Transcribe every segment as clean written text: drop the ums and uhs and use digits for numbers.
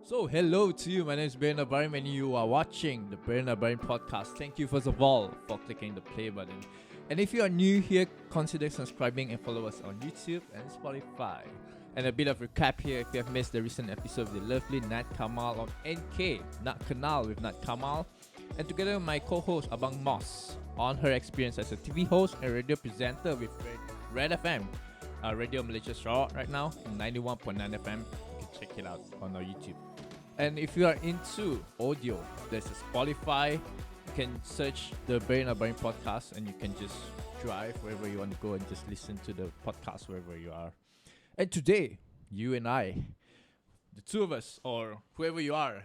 So, hello to you. My name is Barryanakbarim and you are watching the Barryanakbarim podcast. Thank you, first of all, for clicking the play button. And if you are new here, consider subscribing and follow us on YouTube and Spotify. And a bit of recap here, if you have missed the recent episode with the lovely Nat Kamal of NK, Nat Kanal with Nat Kamal, and together with my co-host Abang Moss on her experience as a TV host and radio presenter with Red FM, Radio Malaysia Sarawak right now, 91.9 FM. You can check it out on our YouTube. And if you are into audio, there's a Spotify. You can search the Barryanakbarim podcast and you can just drive wherever you want to go and just listen to the podcast wherever you are. And today, you and I, the two of us, or whoever you are,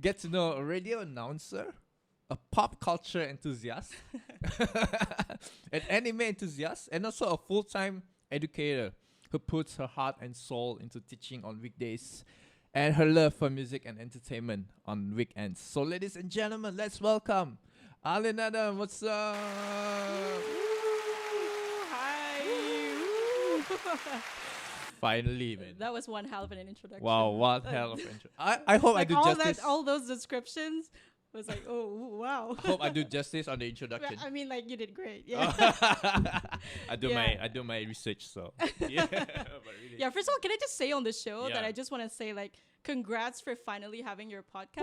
get to know a radio announcer, a pop culture enthusiast, an anime enthusiast, and also a full-time educator who puts her heart and soul into teaching on weekdays and her love for music and entertainment on weekends. So ladies and gentlemen, let's welcome Alin Adam. What's up? Hi. Finally, man. That was one hell of an introduction. Wow, what hell of an intro. I hope I do justice. All those descriptions was like, oh, wow. I hope I do justice on the introduction. I mean, like, you did great. Yeah. I do my research, so. Yeah, but really. Yeah, first of all, can I just say on the show that I just want to say, like, congrats for finally having your podcast.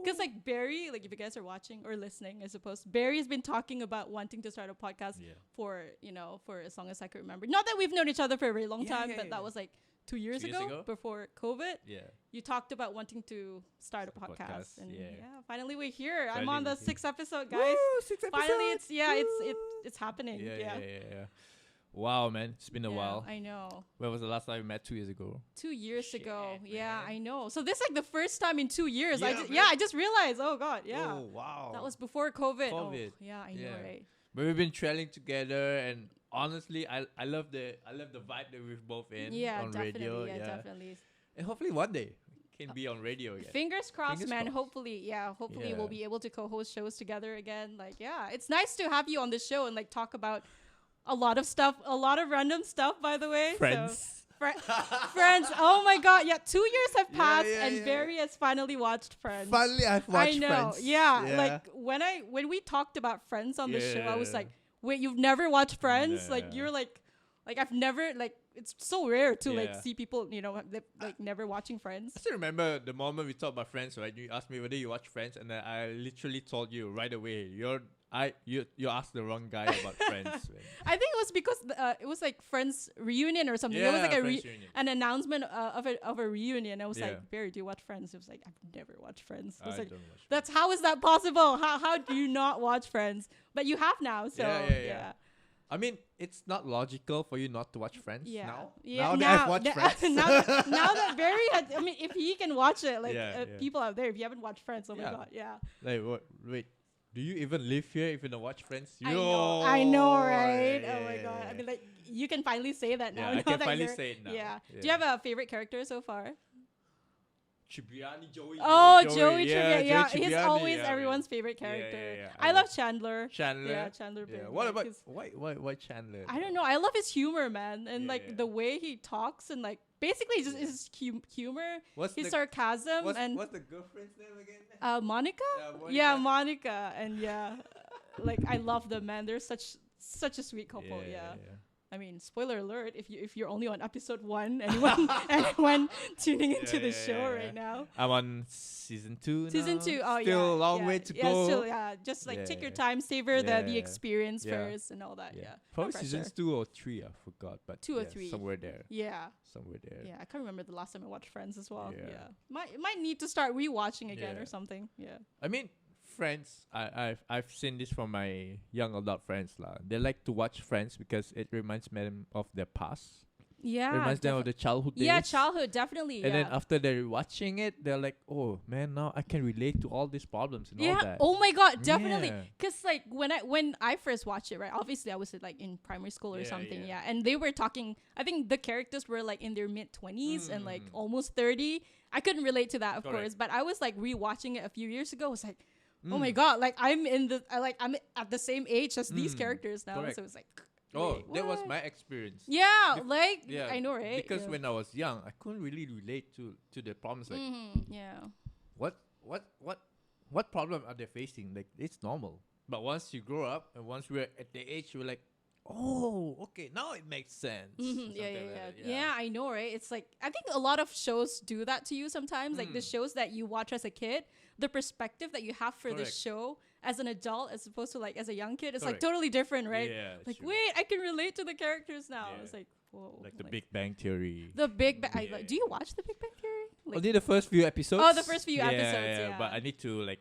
Because, like, Barry, like, if you guys are watching or listening, I suppose, Barry has been talking about wanting to start a podcast for as long as I can remember. Not that we've known each other for a very long time, but that was, like, 2 years ago before COVID. Yeah. You talked about wanting to start a podcast. And finally we're here. I'm on the 6th episode, guys. Woo, 6 episodes. Finally, it's happening. Yeah. Wow, man. It's been a while. I know. When was the last time we met? 2 years ago? 2 years ago. Man. Yeah, I know. So this is like the first time in 2 years. Yeah, I just realized. Oh, God. Yeah. Oh, wow. That was before COVID. Oh, yeah, I know, right? But we've been trailing together, and honestly, I love the vibe that we've both in on radio. Yeah, definitely. And hopefully one day we can be on radio again. Fingers crossed, man. Hopefully we'll be able to co-host shows together again. Like, it's nice to have you on the show and like talk about a lot of stuff, a lot of random stuff, by the way. Friends. Friends. Oh my God. Yeah, 2 years have passed and Barry has finally watched Friends. Finally, I've watched Friends. I know. Yeah. Like when we talked about Friends on the show, I was like, wait, you've never watched Friends? Like you're like I've never it's so rare to like see people, like never watching Friends. I still remember the moment we talked about Friends, right? You asked me whether you watch Friends, and then I literally told you right away, you asked the wrong guy about Friends. Man. I think it was because it was like Friends reunion or something. It was like an announcement of a reunion. I was like, Barry, do you watch Friends? It was like, I've never watched Friends. I was like, how is that possible? How do you not watch Friends? But you have now, so yeah. I mean, it's not logical for you not to watch Friends now. Yeah, now that I've watched Friends. now that Barry had, if he can watch it, people out there, if you haven't watched Friends, oh my God, Like, wait, do you even live here if you don't watch Friends? I know, right? Oh my God. I mean, like, you can finally say that now. Yeah, I can finally say it now. Yeah. Do you have a favorite character so far? Joey. Oh, Joey Tribbiani. Yeah, he's always everyone's favorite character. Yeah. I love Chandler. Yeah, Chandler. Yeah. What about why Chandler? I don't know. I love his humor, man, and the way he talks and like basically just his humor, his sarcasm, and what's the girlfriend's name again? Monica. Yeah, Monica, and like I love them, man. They're such a sweet couple. Yeah. I mean, spoiler alert, if you're only on episode 1, anyone tuning into the show right now. I'm on season 2 Season 2, oh yeah. Still a long way to go. Still, just like take your time, savor the experience first and all that, Probably seasons 2 or 3, I forgot. But 2 or 3. Somewhere there. Yeah. Somewhere there. Yeah, I can't remember the last time I watched Friends as well. Yeah. Might need to start rewatching again or something. Yeah. I mean, Friends, I've seen this from my young adult friends lah. They like to watch Friends because it reminds them of their past. Yeah, it reminds them of the childhood days. Yeah, childhood definitely. And then after they're watching it, they're like, "Oh man, now I can relate to all these problems and all that." Oh my God, definitely. Cause like when I first watched it, right? Obviously, I was like in primary school or something. Yeah, and they were talking. I think the characters were like in their mid-20s and like almost 30. I couldn't relate to that, of course, but I was like rewatching it a few years ago. I was like, oh my God, like I'm at the same age as these characters now. So it's like, Oh, Wait, that was what? my experience. Yeah, Yeah, I know, right? Because Yeah. when I was young, I couldn't really relate to the problems. Like, Yeah. what what problem are they facing? Like, it's normal. But once you grow up and once we're at the age, we're like, oh, okay, now it makes sense. Yeah, Something yeah, like yeah. that, Yeah, I know, right? It's like I think a lot of shows do that to you sometimes. Like the shows that you watch as a kid, the perspective that you have for the Correct. show as an adult as opposed to like as a young kid, it's like Correct. totally different, right? Yeah, Like, true. wait, I can relate to the characters now. Yeah. It's like, whoa. Like the Big Bang Theory. The Big Bang. Yeah. Do you watch the Big Bang Theory? Like, Only the first few episodes. Oh, the first few episodes, yeah. But I need to like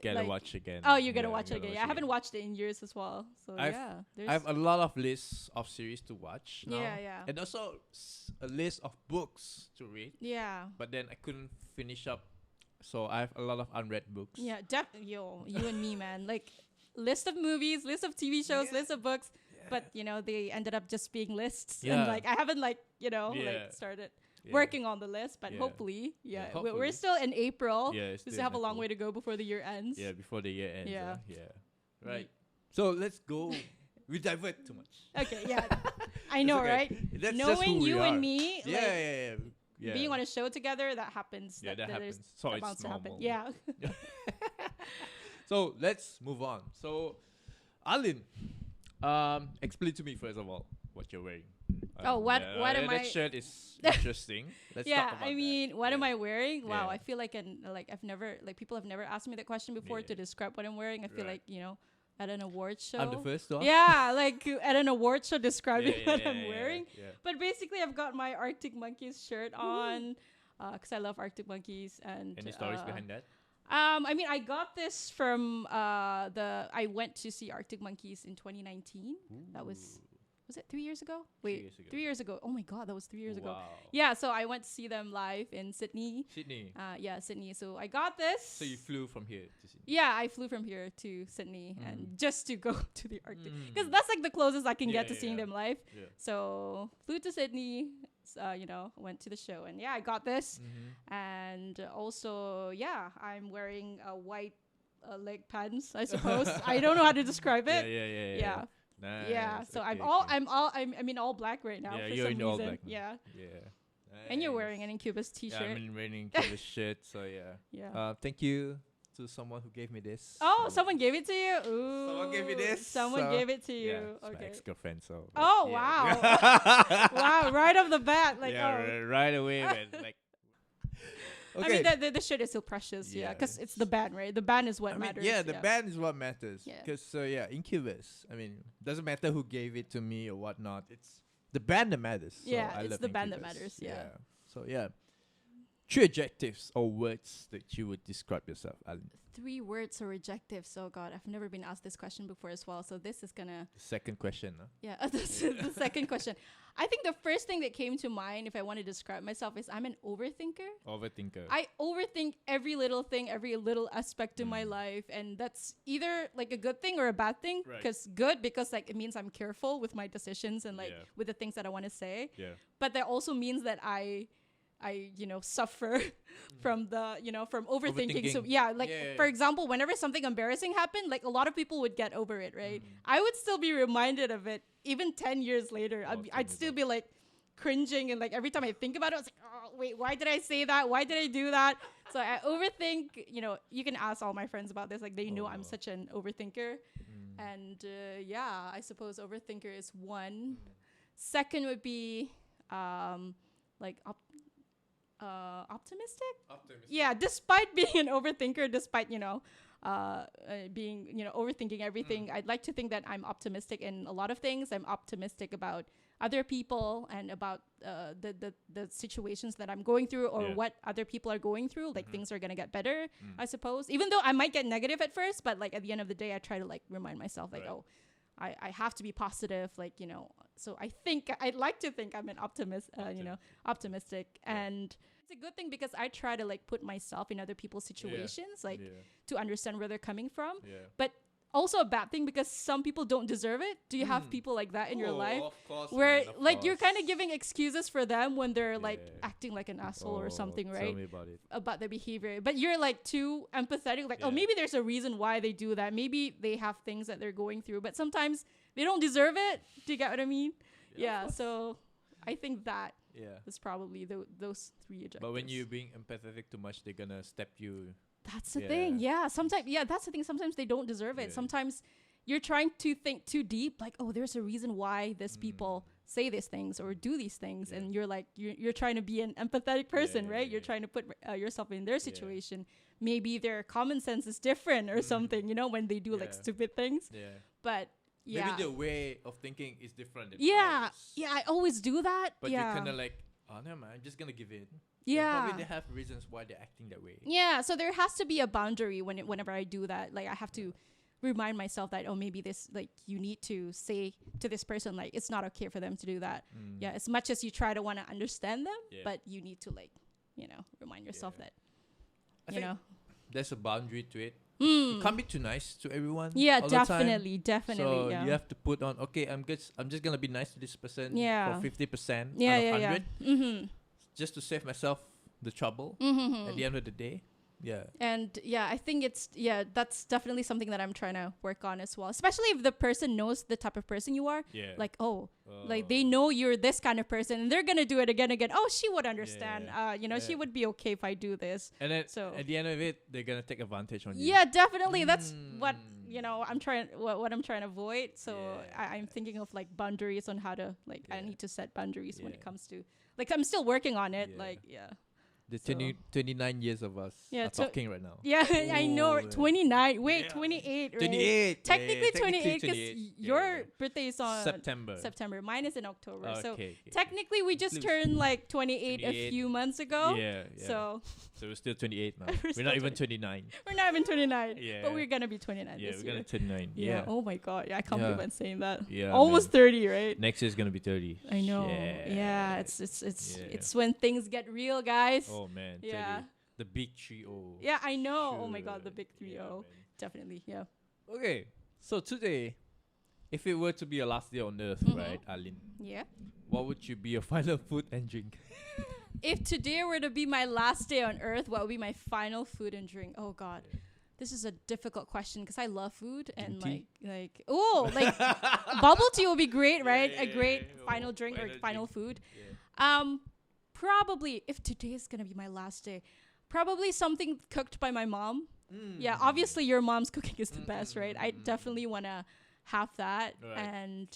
get like- a watch again. oh, you're gonna Yeah, watch it I'm again. gonna Yeah, I haven't watched it in years as well. So I've- yeah, there's I have a lot of lists of series to watch now. Yeah, yeah. And also a list of books to read. yeah. But then I couldn't finish up, so I have a lot of unread books. Yeah, definitely. You and me, man. Like, list of movies, list of TV shows, list of books. But, they ended up just being lists. And, Yeah. like, I haven't, like, Yeah. like, started Yeah. working on the list. But Yeah. hopefully, Yeah, We're hopefully. still in April. Yeah, We still have a long way to go before the year ends. Yeah, before the year ends. Yeah. Yeah. Right. So let's go. We divert too much. Okay, yeah. I know, okay. right? That's just Knowing who we you are. and me, Yeah, like, yeah. being on a show together, that happens. Yeah, that there's- happens. So that it's bounds to happen. normal. Yeah. So let's move on. So, Alin, explain to me first of all what you're wearing. What am that I- shirt is interesting. Let's Yeah, talk about I that. mean, what am Yeah. I wearing? Wow, Yeah. I feel like I've never people have never asked me that question before Yeah. to describe what I'm wearing. I feel Right. like at an award show. I'm the first one. Yeah, like at an award show describing what I'm yeah, wearing. yeah. But basically, I've got my Arctic Monkeys shirt on because I love Arctic Monkeys. And Any stories behind that? I mean, I got this from I went to see Arctic Monkeys in 2019. That was it 3 years ago? Wait, years ago. 3 years ago. Oh my god, that was 3 years ago. Wow. Yeah, so I went to see them live in Sydney. Sydney. Yeah, Sydney. So I got this. So you flew from here to Sydney. Yeah, I flew from here to Sydney and just to go to the Arctic because Mm. that's like the closest I can Yeah, get to yeah, seeing yeah. them live. Yeah. So flew to Sydney. Went to the show and yeah, I got this. And also, yeah, I'm wearing a white leg pants. I suppose I don't know how to describe it. Yeah. Nice. Yeah, so okay, I'm in all black right now Yeah, for you're some in all reason. black now. Yeah. Yeah. And you're wearing Nice. an Incubus Yeah, t-shirt. I'm wearing the shirt. So yeah. Yeah. Thank you to someone who gave me this. Oh, So- someone gave it to you? Ooh. Someone gave me this, Someone so- gave it to Yeah, you. it's my Okay. ex-girlfriend. So. Oh, yeah. Wow, right off the bat. Like, yeah, oh. right away, man. Like. I mean, the shirt is still precious, yeah, because it's the band, right? The band is what matters. Yeah, the band is what matters. Yeah. Because Incubus. I mean, doesn't matter who gave it to me or whatnot. It's the band that matters. So Yeah, I it's love the band that Incubus. matters, yeah. So yeah, 3 adjectives or words that you would describe yourself, Alin. 3 words or adjectives. Oh God, I've never been asked this question before as well. So this is gonna. The second question. Huh? Yeah, that's the second question. I think the first thing that came to mind if I want to describe myself is I'm an overthinker. Overthinker. I overthink every little thing, every little aspect of my life, and that's either like a good thing or a bad thing. Right. Because good, because like it means I'm careful with my decisions and like Yeah. with the things that I want to say. Yeah. But that also means that I suffer from from overthinking. So Overthinking. yeah, like Yeah. for example, whenever something embarrassing happened, like a lot of people would get over it, right? I would still be reminded of it even 10 years later. Oh, 10 I'd years still later. be like cringing, and like every time I think about it, I was like, oh wait, why did I say that? Why did I do that? So I overthink. You can ask all my friends about this. Like they know I'm such an overthinker, and yeah, I suppose overthinker is one. Second would be like optimistic. Yeah, despite being an overthinker, despite being overthinking everything, I'd like to think that I'm optimistic in a lot of things. I'm optimistic about other people and about the situations that I'm going through or what other people are going through. Like things are gonna get better, I suppose. Even though I might get negative at first, but like at the end of the day, I try to like remind myself like, oh, I have to be positive. Like so I'd like to think I'm an optimist. Optimistic, and it's a good thing because I try to like put myself in other people's situations, like to understand where they're coming from. But also a bad thing because some people don't deserve it. Do you have people like that in your life? Of course, Where man, of like you're course. kind of giving excuses for them when they're like acting like an asshole or something, Tell right? me about it. About their behavior, but you're like too empathetic, like oh, maybe there's a reason why they do that, maybe they have things that they're going through, but sometimes they don't deserve it. Do you get what I mean? Yeah. So I think that Yeah. is probably those three objectives. But when you're being empathetic too much, they're gonna step you. That's the thing. Yeah. Sometimes, that's the thing. Sometimes they don't deserve it. Yeah. Sometimes you're trying to think too deep. Like, oh, there's a reason why these people say these things or do these things, and you're like, you're trying to be an empathetic person, right? You're trying to put yourself in their situation. Maybe their common sense is different or something, when they do like stupid things. Yeah. But maybe the way of thinking is different than ours. ours. Yeah, I always do that. But you're kind of like, oh, never mind, I'm just going to give in. Yeah. And probably they have reasons why they're acting that way. Yeah, so there has to be a boundary whenever I do that. Like, I have to remind myself that, oh, maybe this, like, you need to say to this person, like, it's not okay for them to do that. Yeah, as much as you try to want to understand them, but you need to, like, remind yourself that, I think there's a boundary to it. Mm. You can't be too nice to everyone. Yeah, all definitely. So you have to put on, okay, I'm just gonna be nice to this person for 50% out of 100. Mm-hmm. Just to save myself the trouble at the end of the day. Yeah. And I think that's definitely something that I'm trying to work on as well. Especially if the person knows the type of person you are. Yeah. Like, like they know you're this kind of person and they're going to do it again. Oh, she would understand. She would be okay if I do this. And then at the end of it, they're going to take advantage on you. Yeah, definitely. That's what, I'm trying, what I'm trying to avoid. So I'm thinking of like boundaries on how to, like, I need to set boundaries when it comes to, like, I'm still working on it. Like, The 29 years of us are talking right now. Yeah, I know. 29. Wait, 28, right? 28. Technically 28 because your birthday is on September. Mine is in October. So technically we just turned like 28 a few months ago. Yeah. So we're still 28 now. We're not even 29. We're not even 29. But we're going to be 29 this year. Yeah, we're going to 29. Yeah. Oh my God. Yeah, I can't believe I'm saying that. Yeah. Almost 30, right? Next year's going to be 30. I know. Yeah. It's when things get real, guys. Oh man, yeah, the big 3-0. Yeah, I know. Sure. Oh my God, the big 3-0. Definitely, yeah. Okay, so today, if it were to be your last day on Earth, right, Alin? Yeah. What would you be your final food and drink? If today were to be my last day on Earth, what would be my final food and drink? Oh God, this is a difficult question because I love food and like bubble tea would be great, right? A great final drink or final food. Yeah. Probably, if today is going to be my last day, probably something cooked by my mom. Yeah, obviously your mom's cooking is the best, right? I definitely want to have that. Right. And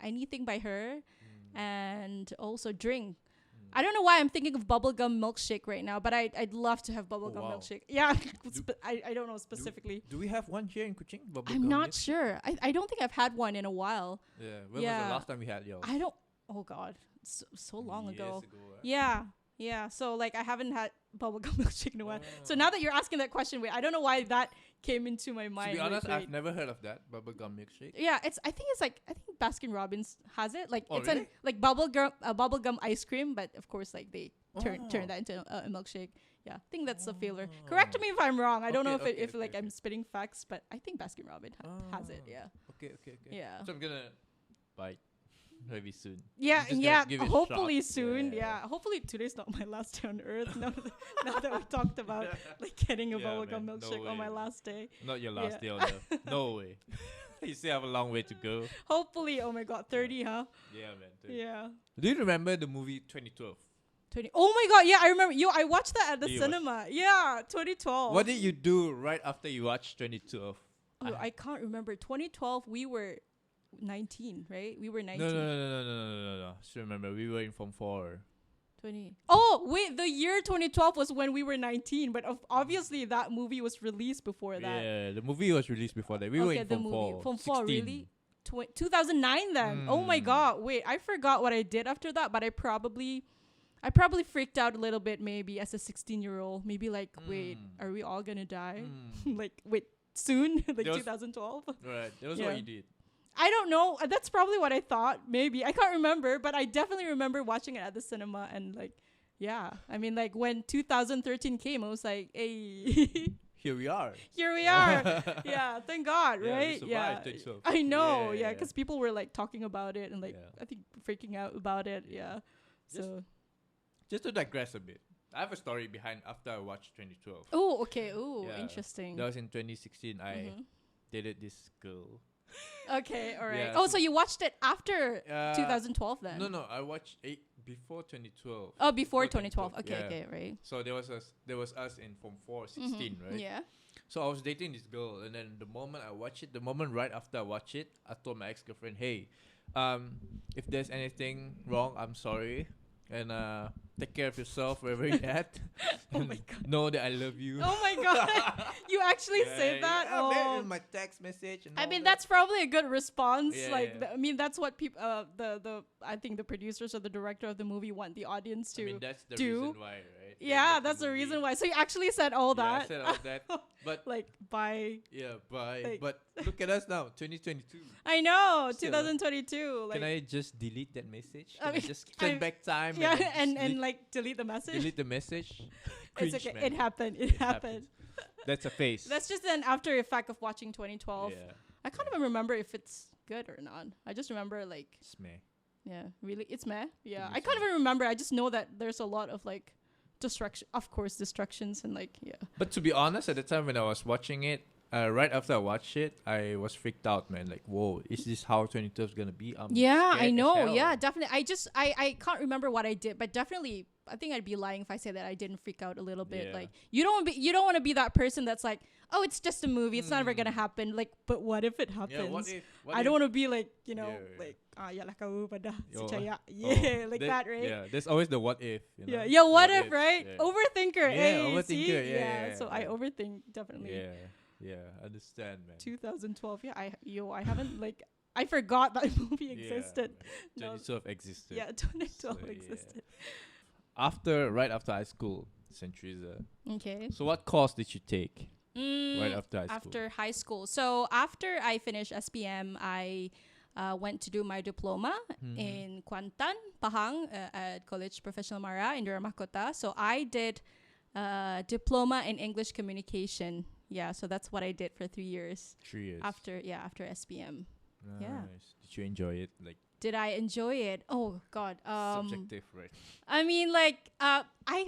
anything by her and also drink. I don't know why I'm thinking of bubblegum milkshake right now, but I'd love to have bubblegum milkshake. Yeah, I don't know specifically. Do we have one here in Kuching? I'm not sure. I don't think I've had one in a while. Yeah, when was the last time we had yours? Oh God. So long ago. Yeah. So like I haven't had bubblegum milkshake in a while. So now that you're asking that question, I don't know why that came into my mind. To be honest, I've never heard of that bubblegum milkshake. Yeah, I think Baskin Robbins has it. Like it's really? Bubblegum ice cream, but of course like they turn that into a milkshake. Yeah, I think that's the flavor. Correct me if I'm wrong. I don't know if I'm spitting facts, but I think Baskin Robbins has it. Yeah. Okay. Yeah. So I'm gonna bite. Maybe soon. Yeah. Hopefully soon. Yeah. Hopefully today's not my last day on Earth. Now that we talked about like getting a bubblegum milkshake on my last day. Not your last day on Earth. No way. You still have a long way to go. Hopefully. Oh my God, 30, huh? Yeah, man. 30. Yeah. Do you remember the movie 2012? Oh my God, yeah, I remember. I watched that at the cinema. Yeah, 2012. What did you do right after you watched 2012? Oh, I can't remember. 2012, we were 19, right? We were 19. No. Still remember, we were in Form 4. 20. Oh, wait, the year 2012 was when we were 19, but obviously that movie was released before that. Yeah, the movie was released before that. We were in Form 4. Form 4, really? 2009 then. Oh my God. Wait, I forgot what I did after that, but I probably freaked out a little bit maybe as a 16-year-old. Maybe like, wait, are we all gonna die? Like, wait, soon? Like 2012? Right, that was what you did. I don't know. That's probably what I thought. Maybe. I can't remember, but I definitely remember watching it at the cinema and like, yeah. I mean, like when 2013 came, I was like, hey. Here we are. Yeah, thank God, right? Yeah. I know. Yeah, because people were like talking about it and like, I think freaking out about it. Yeah. Just to digress a bit. I have a story behind after I watched 2012. Oh, okay. Oh, interesting. That was in 2016. I dated this girl. Okay, all right. Yeah, Oh, so you watched it after 2012 then? No, I watched it before 2012. Oh, before 2012. Okay, yeah. okay, right. So there was us in Form 4, 16, right? Yeah. So I was dating this girl, and then the moment I watch it, the moment right after I watch it, I told my ex-girlfriend, hey, if there's anything wrong, I'm sorry. And take care of yourself wherever you're at. Oh my god. Know that I love you. Oh my god. You actually said that? Yeah, man, in my text message. And I all mean, that. that's probably a good response. Yeah, like, yeah. I mean, that's what people, I think the producers or the director of the movie want the audience to I mean, that's the do. reason why, right? Yeah, that's the reason why. So you actually said all Yeah, that. I said all that. But like, bye. yeah, bye. Like- But look at us now, 2022. I know, Still. 2022. Like, Can I just delete that message? I Can I mean, just turn back time? yeah, then and like delete the message. delete the message. It's Cringe, okay. man. It happened. It happened. That's a face. That's just an after effect of watching 2012. Yeah. I can't even remember if it's good or not. I just remember like, Smeh. yeah, really, it's meh. Yeah, be I can't fair. even remember. I just know that there's a lot of like destruction, of course, destructions and like, yeah. But to be honest, at the time when I was watching it, right after I watched it, I was freaked out, man. Like, whoa, is this how 2012 is gonna be? I'm Yeah, scared I as know. hell. Yeah, definitely. I can't remember what I did, but definitely, I think I'd be lying if I say that I didn't freak out a little bit. Yeah. Like, you don't want to be that person that's like, oh, it's just a movie. It's never gonna happen. Like, but what if it happens? Yeah, what if? I don't want to be like, you know, Yeah. like, yalah kau pada Yo, secaya. oh, Yeah, like that, right? Yeah, there's always the what if. You know? Yeah, what if, ifs, right? Yeah. Overthinker. Yeah, Hey, overthinker, see? yeah, So I yeah. overthink definitely. Yeah, understand, man. 2012. Yeah, I haven't like I forgot that movie existed. Yeah, No. 2012 existed. Yeah, 2012 So, yeah. existed. Right after high school, St. Teresa. Okay. So what course did you take right after high school? After high school. So after I finished SPM, I went to do my diploma in Kuantan, Pahang, at College Professional Mara in Durham Mahkota. So I did diploma in English communication. Yeah, so that's what I did for 3 years 3 years. after SPM. Nice. yeah. Did you enjoy it? Like Did I enjoy it? Oh God. subjective, right? I mean, like, I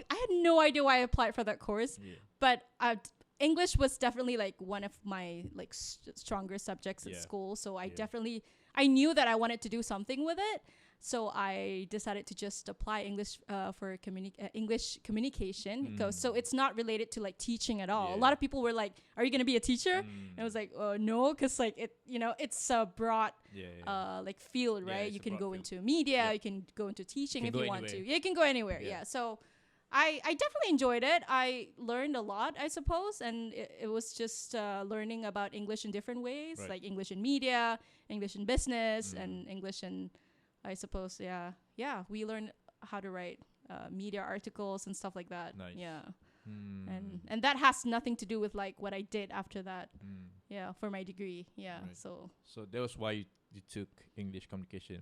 had no idea why I applied for that course, Yeah. but English was definitely like one of my like stronger subjects at Yeah. school. So I Yeah. I knew that I wanted to do something with it. So I decided to just apply English for English communication. So it's not related to like teaching at all. A Yeah. lot of people were like, "Are you gonna be a teacher?" And I was like, "No," because like it's a broad like field, Yeah, right? it's You a can broad go field. into media, Yep. you can go into teaching Can if go you want to. anywhere. Yeah, you can go anywhere. Yeah. Yeah. So I definitely enjoyed it. I learned a lot, I suppose, and it was just learning about English in different ways, Right. like English in media, English in business, and English in, I suppose, yeah. We learned how to write media articles and stuff like that. Nice. Yeah. Mm. And that has nothing to do with like what I did after that. Mm. Yeah, for my degree. Yeah. Right. So So that was why you took English communication.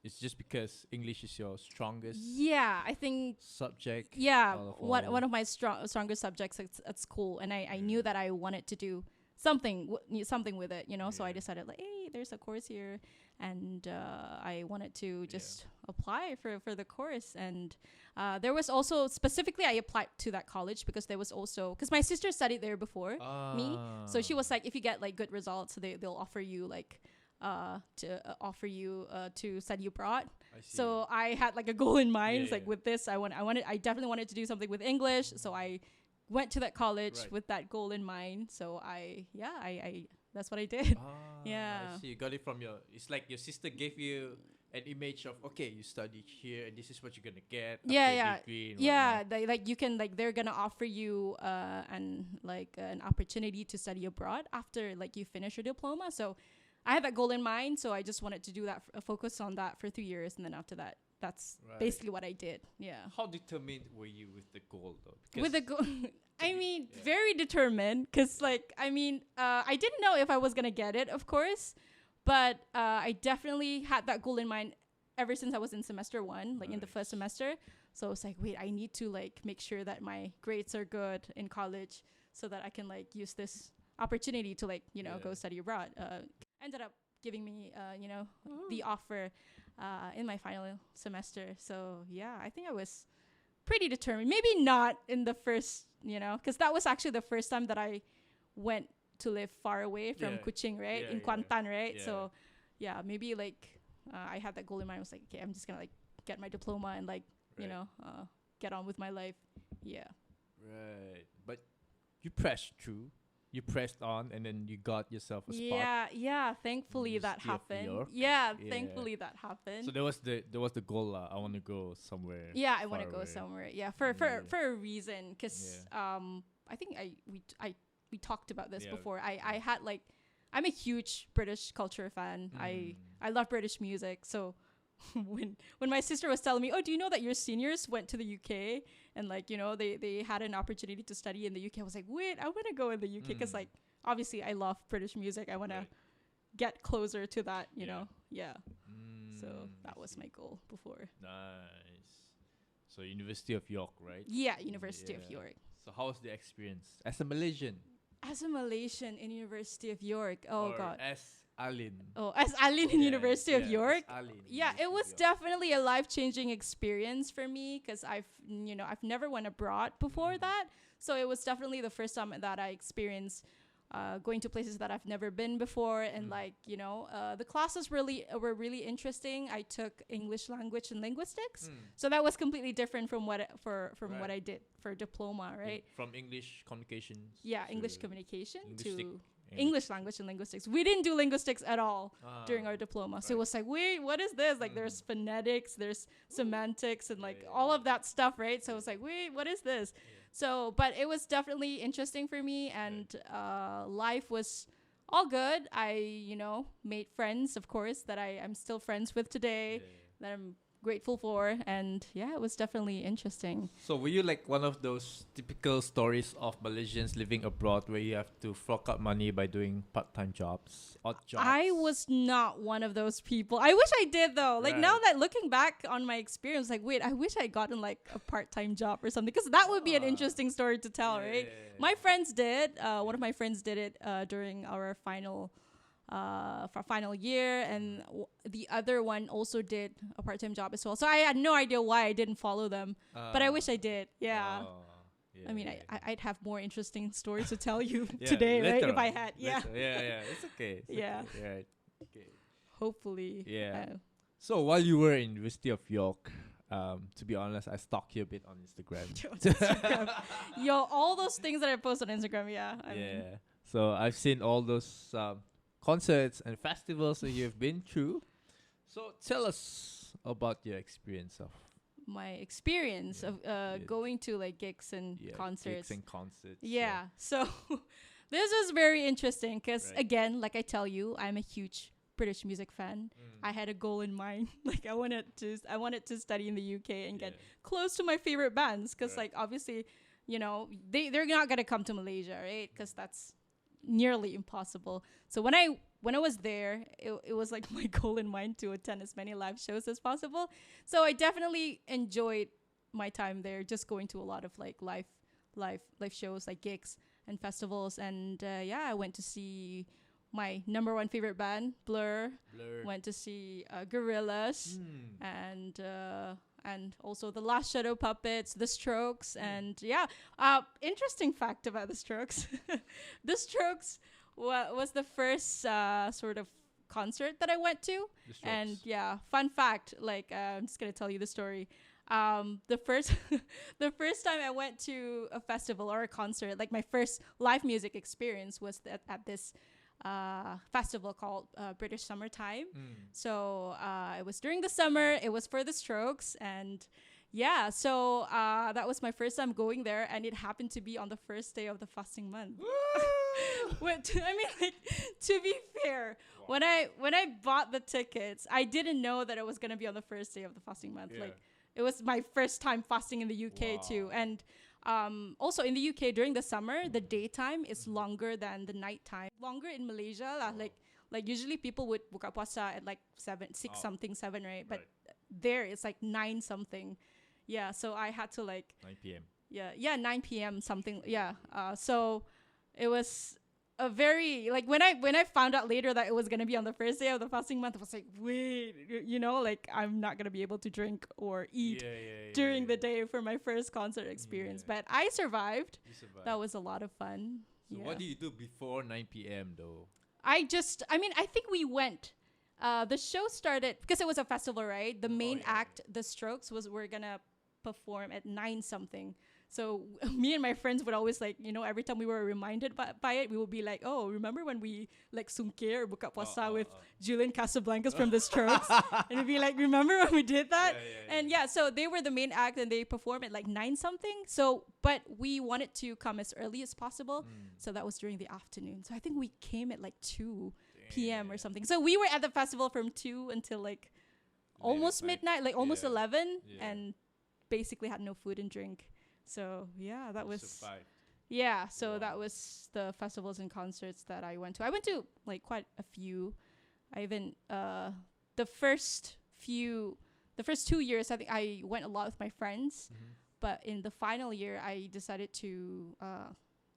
It's just because English is your strongest yeah, I think subject. yeah, out of one all. of my strongest subjects at school, and I knew that I wanted to do something with it, So I Yeah. decided like, hey, there's a course here, and I wanted to just apply for the course. And there was also specifically I applied to that college because there was also because my sister studied there before me, so she was like, if you get like good results, they'll offer you like to study abroad. I see. So I had like a goal in mind. Yeah, It's like yeah. with this, I definitely wanted to do something with English. So I went to that college Right. with that goal in mind. So I that's what I did. Yeah. I Yeah. see. You got it from it's like your sister gave you an image of, okay, you studied here and this is what you're going to get. after Yeah, your yeah. degree and Yeah, whatnot. like you can like they're gonna offer you an opportunity to study abroad after like you finish your diploma. So I had that goal in mind, so I just wanted to do that, focus on that for 3 years, and then after that, that's Right. basically what I did. Yeah. How determined were you with the goal, though? With a goal, I mean, yeah. very determined, because like I didn't know if I was gonna get it, of course, but I definitely had that goal in mind ever since I was in semester 1, like in the first Nice. semester. So it's like, wait, I need to like make sure that my grades are good in college, so that I can like use this opportunity to like go Yeah. study abroad. Ended up giving me the offer in my final semester. So yeah, I think I was pretty determined. Maybe not in the first, because that was actually the first time that I went to live far away from Kuching, right? In Kuantan, right? So yeah, maybe like I had that goal in mind. I was like, okay, I'm just gonna like get my diploma and like you know get on with my life. Yeah. Right. But you pressed through. You pressed on, and then you got yourself a spot. Yeah. Thankfully that happened. Thankfully that happened. So there was the goal. I want to go somewhere. Yeah, I want to go somewhere. Yeah, for a reason, because I think we talked about this before. I had like, I'm a huge British culture fan. I love British music. So when my sister was telling me, oh, do you know that your seniors went to the UK and like, you know, they had an opportunity to study in the UK, I was like, wait, I want to go in the UK because like obviously I love British music. I want to get closer to that, you know. So that was my goal before. Nice. So University of York, right? Yeah, University of York. So how was the experience as a Malaysian? As a Malaysian in University of York, God. As Alin. Oh, as Alin in University of York. Yeah, it was definitely a life-changing experience for me because I've never went abroad before that. So it was definitely the first time that I experienced going to places that I've never been before, and like the classes were really interesting. I took English language and linguistics, so that was completely different from what I did for diploma, right? From English communication. Yeah, English communication to English language and linguistics. We didn't do linguistics at all during our diploma, so it was like, wait, what is this? Like, there's phonetics, there's semantics, and like all of that stuff, right? So it was like, wait, what is this? So, but it was definitely interesting for me, and life was all good. I, made friends, of course, that I'm still friends with today, that I'm grateful for, and it was definitely interesting. So were you like one of those typical stories of Malaysians living abroad where you have to fork out money by doing part-time jobs, odd jobs? I was not one of those people. I wish I did though. Like now that looking back on my experience, like wait, I wish I gotten like a part-time job or something, because that would be an interesting story to tell, right? My friends did. One of my friends did it during our final year, and the other one also did a part-time job as well. So I had no idea why I didn't follow them, but I wish I did. I mean, I'd have more interesting stories to tell you today, right? If I had, it's okay. Okay. Hopefully. So while you were in University of York, to be honest, I stalked you a bit on Instagram. Yo, all those things that I post on Instagram, I mean. So I've seen all those concerts and festivals that you've been through. So tell us about your experience of going to like gigs and concerts. So this was very interesting because again, like I tell you, I'm a huge British music fan. I had a goal in mind. Like I wanted to study in the UK and get close to my favorite bands, because like obviously, they're not gonna come to Malaysia, right? Because that's nearly impossible. So when I was there, it was like my goal in mind to attend as many live shows as possible. So I definitely enjoyed my time there, just going to a lot of like live shows, like gigs and festivals. And I went to see my number one favorite band, Blur. Went to see Gorillaz, and also the Last Shadow Puppets, The Strokes, and interesting fact about The Strokes. The Strokes was the first sort of concert that I went to, and fun fact, like I'm just gonna tell you the story. The first time I went to a festival or a concert, like my first live music experience was at this festival called British Summertime. So it was during the summer. It was for The Strokes, and so that was my first time going there, and it happened to be on the first day of the fasting month. To be fair, when I bought the tickets, I didn't know that it was gonna be on the first day of the fasting month. Like it was my first time fasting in the UK too, and also in the UK during the summer, the daytime is longer than the nighttime. Longer in Malaysia lah. Like usually people would buka puasa at like 7 something, right? But there it's like 9 something. Yeah, so I had to like 9 p.m. Yeah, 9 p.m. something. Yeah. So it was a very like when I found out later that it was gonna be on the first day of the fasting month, I was like, wait, like I'm not gonna be able to drink or eat during the day for my first concert experience. But I survived. That was a lot of fun. So what do you do before 9 p.m. though? I think we went. The show started because it was a festival, right? The main act, The Strokes, we're gonna perform at 9 something. So me and my friends would always every time we were reminded by it, we would be like, oh, remember when we sungkir or buka puasa with Julian Casablancas from The Strokes? And we'd be like, remember when we did that? And so they were the main act and they performed at 9 something. So, but we wanted to come as early as possible. So that was during the afternoon. So I think we came at 2 p.m. or something. So we were at the festival from 2 until almost midnight, almost 11 and basically had no food and drink. So yeah, that was that was the festivals and concerts that I went to. I went to quite a few. I even the first 2 years I think I went a lot with my friends, but in the final year I decided to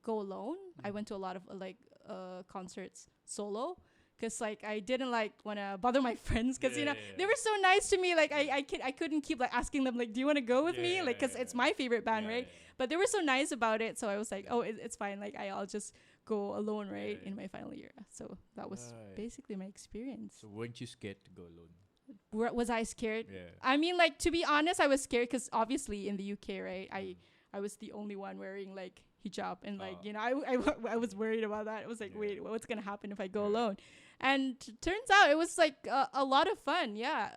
go alone. I went to a lot of concerts solo. Because I didn't want to bother my friends because they were so nice to me. I couldn't keep asking them do you want to go with me? Because it's my favorite band, right? But they were so nice about it. So I was like, oh, it's fine. I'll just go alone, right? In my final year. So that was basically my experience. So weren't you scared to go alone? Was I scared? Yeah. I mean, to be honest, I was scared because obviously in the UK, right? I was the only one wearing hijab and I was worried about that. I was like, wait, what's gonna happen if I go alone? And turns out it was a lot of fun. Yeah,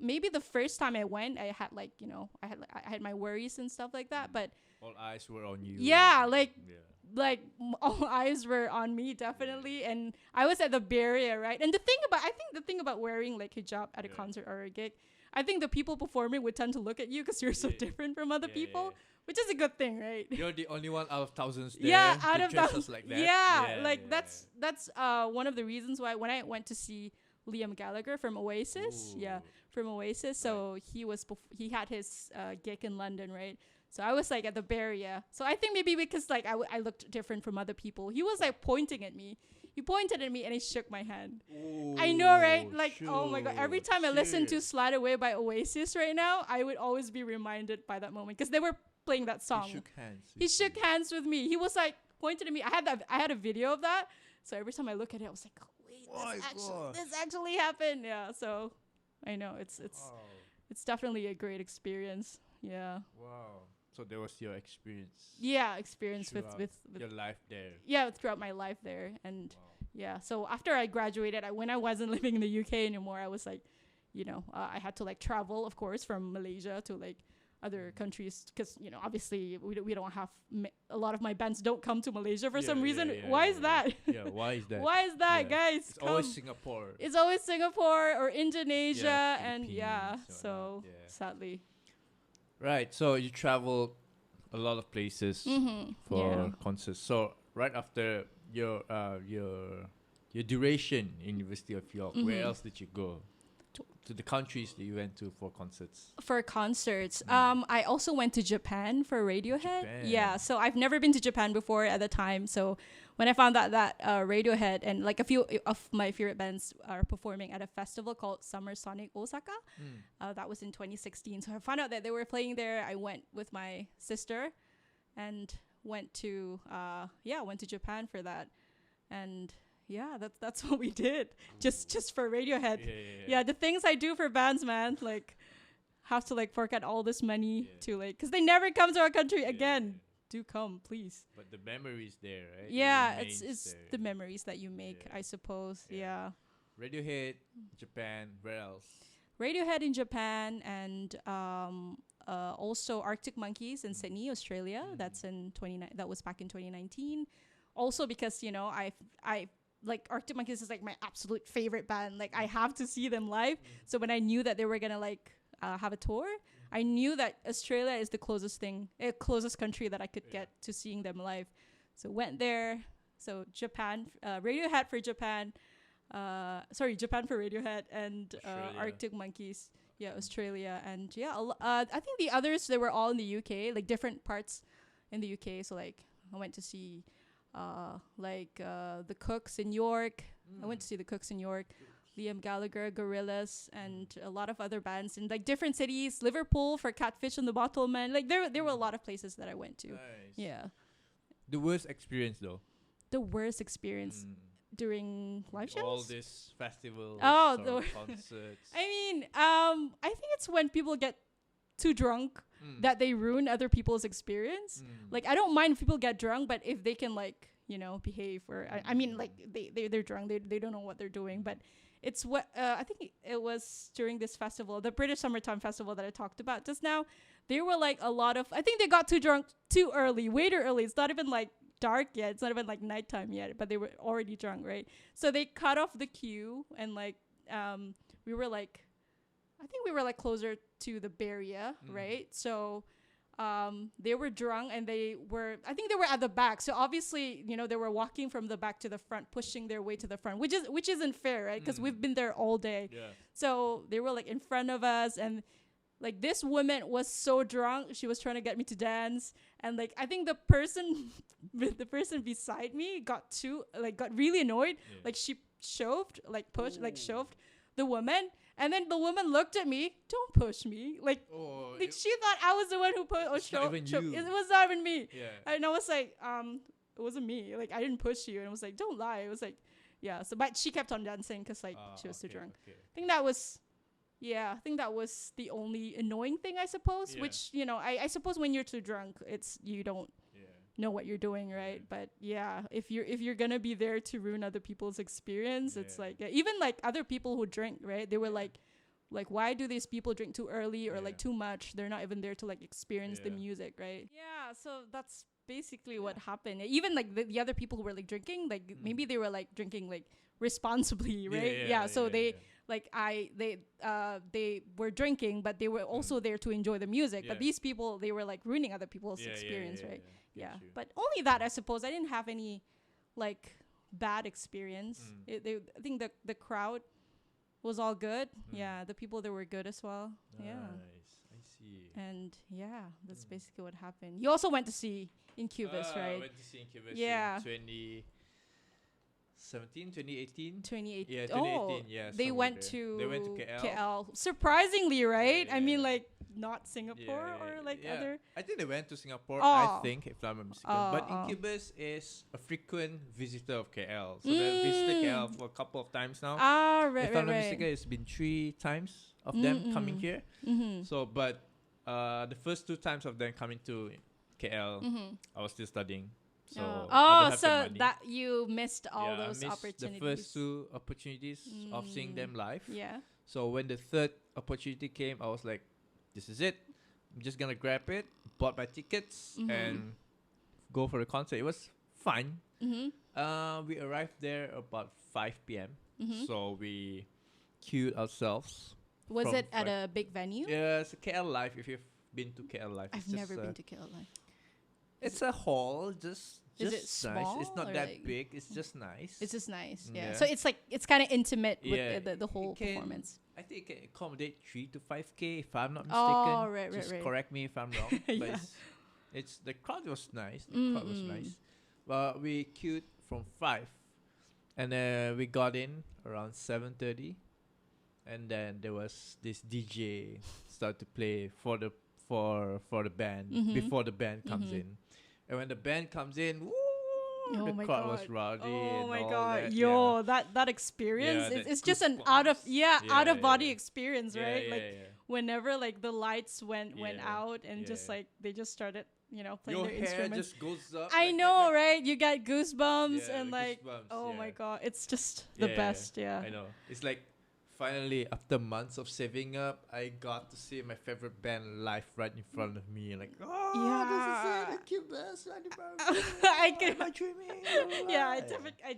maybe the first time I went, I had I had my worries and stuff like that. But all eyes were on you. Yeah, all eyes were on me definitely. And I was at the barrier, right? And I think the thing about wearing hijab at a concert or a gig, I think the people performing would tend to look at you because you're so different from other people. Which is a good thing, right? You're the only one out of thousands there. Yeah, out of thousands like that. That's one of the reasons why when I went to see Liam Gallagher from Oasis, so he had his gig in London, right? So I was at the barrier. So I think maybe because I looked different from other people. He was pointing at me. He pointed at me and he shook my hand. Ooh, I know, right? Oh my God. Every time I listen to Slide Away by Oasis right now, I would always be reminded by that moment because they were playing that song. He shook hands with me. He was pointed at me. I had a video of that. So every time I look at it, I was like, oh, wait, this actually happened. Yeah. So I know it's definitely a great experience. Yeah. Wow. So there was your experience. Yeah, experience with your life there. Yeah, throughout my life there, and so after I graduated, when I wasn't living in the UK anymore, I was I had to travel, of course, from Malaysia to other countries because obviously we don't have a lot of my bands don't come to Malaysia for some reason. Why is that? Yeah, why is that? Why is that, guys? It's always Singapore. It's always Singapore or Indonesia, and so sadly. Right, so you travel a lot of places for concerts. So right after your duration in University of York, where else did you go? To the countries that you went to for concerts? For concerts. I also went to Japan for Radiohead. Yeah, so I've never been to Japan before at the time. So when I found out that Radiohead and a few of my favorite bands are performing at a festival called Summer Sonic Osaka, that was in 2016. So I found out that they were playing there. I went with my sister and went to Japan for that. And yeah, that's what we did. Just for Radiohead. Yeah, the things I do for bands, man. Have to fork out all this money to because they never come to our country again. Do come, please. But the memories there, right? Yeah, it's the memories that you make, I suppose. Yeah. Radiohead, Japan. Where else? Radiohead in Japan and also Arctic Monkeys in Sydney, Australia. That was back in 2019. Also because I Arctic Monkeys is my absolute favorite band. I have to see them live. So when I knew that they were gonna have a tour, I knew that Australia is the closest country that I could get to seeing them live. So went there. So Japan, Radiohead for Japan. Japan for Radiohead and Arctic Monkeys. Yeah, Australia and I think the others they were all in the UK, different parts in the UK. So I went to see. The Cooks in York. I went to see the Cooks in York, Liam Gallagher, Gorillaz, and a lot of other bands in different cities. Liverpool for Catfish and the Bottlemen. There were a lot of places that I went to. Nice. Yeah. The worst experience though. the worst experience during live shows? All this festivals, concerts. I mean, I think it's when people get too drunk that they ruin other people's experience. Like, I don't mind if people get drunk, but if they can, like, you know, behave, or I mean, like, they're drunk, they don't know what they're doing. But it's what I think it was during this festival, the British Summertime Festival that I talked about just now. There were like a lot of, I think they got too drunk too early, way too early. It's not even like dark yet. It's not even like nighttime yet, but they were already drunk, right? So they cut off the queue, and like we were like, I think we were like closer to the barrier, right? So they were drunk, and I think they were at the back. So obviously, you know, they were walking from the back to the front, pushing their way to the front, which isn't fair, right? Because we've been there all day. Yeah. So they were like in front of us, and like this woman was so drunk, she was trying to get me to dance, and like I think the person beside me got really annoyed. Yeah. Like she shoved the woman, and then the woman looked at me, "Don't push me." Like she thought I was the one who pushed. It was not even me. Yeah. And I was like, it wasn't me. Like, I didn't push you. And I was like, don't lie. It was like, yeah. So, but she kept on dancing because like she was too drunk. Okay. I think that was the only annoying thing, I suppose. Yeah. Which, you know, I suppose when you're too drunk, you don't know what you're doing, right? Yeah. But yeah, if you're gonna be there to ruin other people's experience, it's like even like other people who drink, right? They were like why do these people drink too early or like too much? They're not even there to like experience the music, right? Yeah, so that's basically what happened. Even like the other people who were like drinking, like maybe they were like drinking like responsibly, right? They were drinking, but they were also there to enjoy the music. But these people, they were like ruining other people's experience, right? Yeah. But only that, I suppose. I didn't have any like bad experience. I think the crowd was all good. Yeah, the people there were good as well. Nice. Yeah. I see. And yeah, that's basically what happened. You also went to see Incubus, right? I went to see Incubus in 2018. 2018. Yeah, 2018. Yeah. They went to KL. KL. Surprisingly, right? I mean, like, not Singapore or like other. I think they went to Singapore. I think, if I'm not mistaken. But Incubus is a frequent visitor of KL, so they visited KL for a couple of times now. Right. If I'm not mistaken, it's been 3 times of them coming here. So, but the first 2 times of them coming to KL, I was still studying. So so that you missed all those opportunities. The first 2 opportunities of seeing them live. Yeah. So when the 3rd opportunity came, I was like, this is it. I'm just gonna grab it. Bought my tickets and go for the concert. It was fun. We arrived there about 5 p.m. So we queued ourselves. Was it at a big venue? Yeah, it's a KL Live. If you've been to KL Live, I've never been to KL Live. It's a hall, just is it small? Nice. It's not that big. It's just nice. It's just nice. Yeah. So it's like it's kind of intimate with the whole performance. I think it can accommodate 3 to 5K if I'm not mistaken. Oh, right. Just correct me if I'm wrong. But it's the crowd was nice. The crowd was nice. But we queued from 5, and then we got in around 7:30, and then there was this DJ start to play for the band before the band comes in. And when the band comes in, the crowd was rowdy. Oh my god, that experience, it's just an out of body experience, right? Whenever like the lights went out and just like they just started, playing your their instruments. Just goes up. I know, right? You get goosebumps and like, my god, it's just the best. Yeah, I know. It's like finally, after months of saving up, I got to see my favorite band live right in front of me. Like, this is it. Incubus. I'm dreaming. I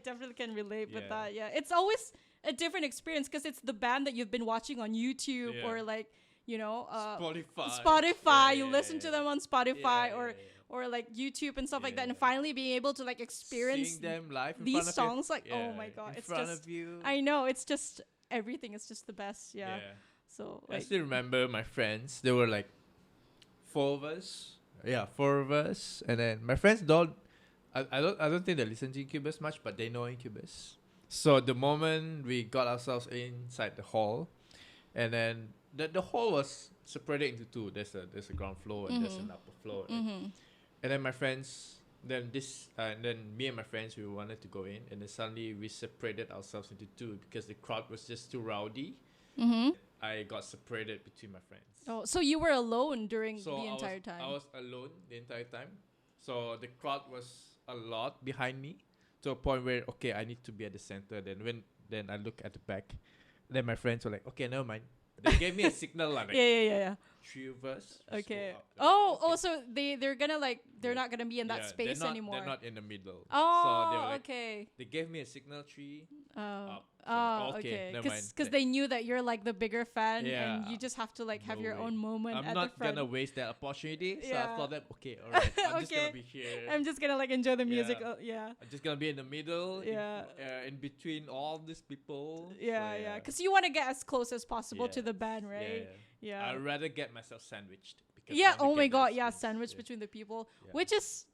definitely can relate with that. Yeah, it's always a different experience because it's the band that you've been watching on YouTube or like, Spotify. You listen to them on Spotify or like YouTube and stuff like that, and finally being able to like experience seeing them live in these front songs. Of like, oh my god, in it's front just. Of you. I know, it's just. Everything is just the best, So I still remember my friends. There were like 4 of us. Yeah, 4 of us, and then my friends don't. I don't think they listen to Incubus much, but they know Incubus. So the moment we got ourselves inside the hall, and then the hall was separated into 2. There's a ground floor and there's an upper floor. And then my friends then me and my friends, we wanted to go in, and then suddenly we separated ourselves into two because the crowd was just too rowdy. Mm-hmm. I got separated between my friends. Oh, so you were alone during the entire time? I was alone the entire time. So the crowd was a lot behind me, to a point where, okay, I need to be at the center. Then I look at the back. Then my friends were like, okay, never mind. They gave me a signal like yeah. Three of us. Okay. Okay. So they're gonna they're not gonna be in that space anymore. They're not in the middle. Oh, so they were like, okay. They gave me a signal tree. Up. Okay. Never mind. Because they knew that you're like the bigger fan, Yeah. and you just have to like have your own moment. I'm at not the front. gonna waste that opportunity. So Yeah. I thought that, okay, all right, I'm just Okay. gonna be here. I'm just gonna like enjoy the music. Yeah. Yeah. I'm just gonna be in the middle. Yeah. In between all these people. Yeah. Because you want to get as close as possible to the band, right? Yeah. I'd rather get myself sandwiched. Yeah. Oh my God. Yeah. Sandwiched Yeah. between the people, Yeah. which is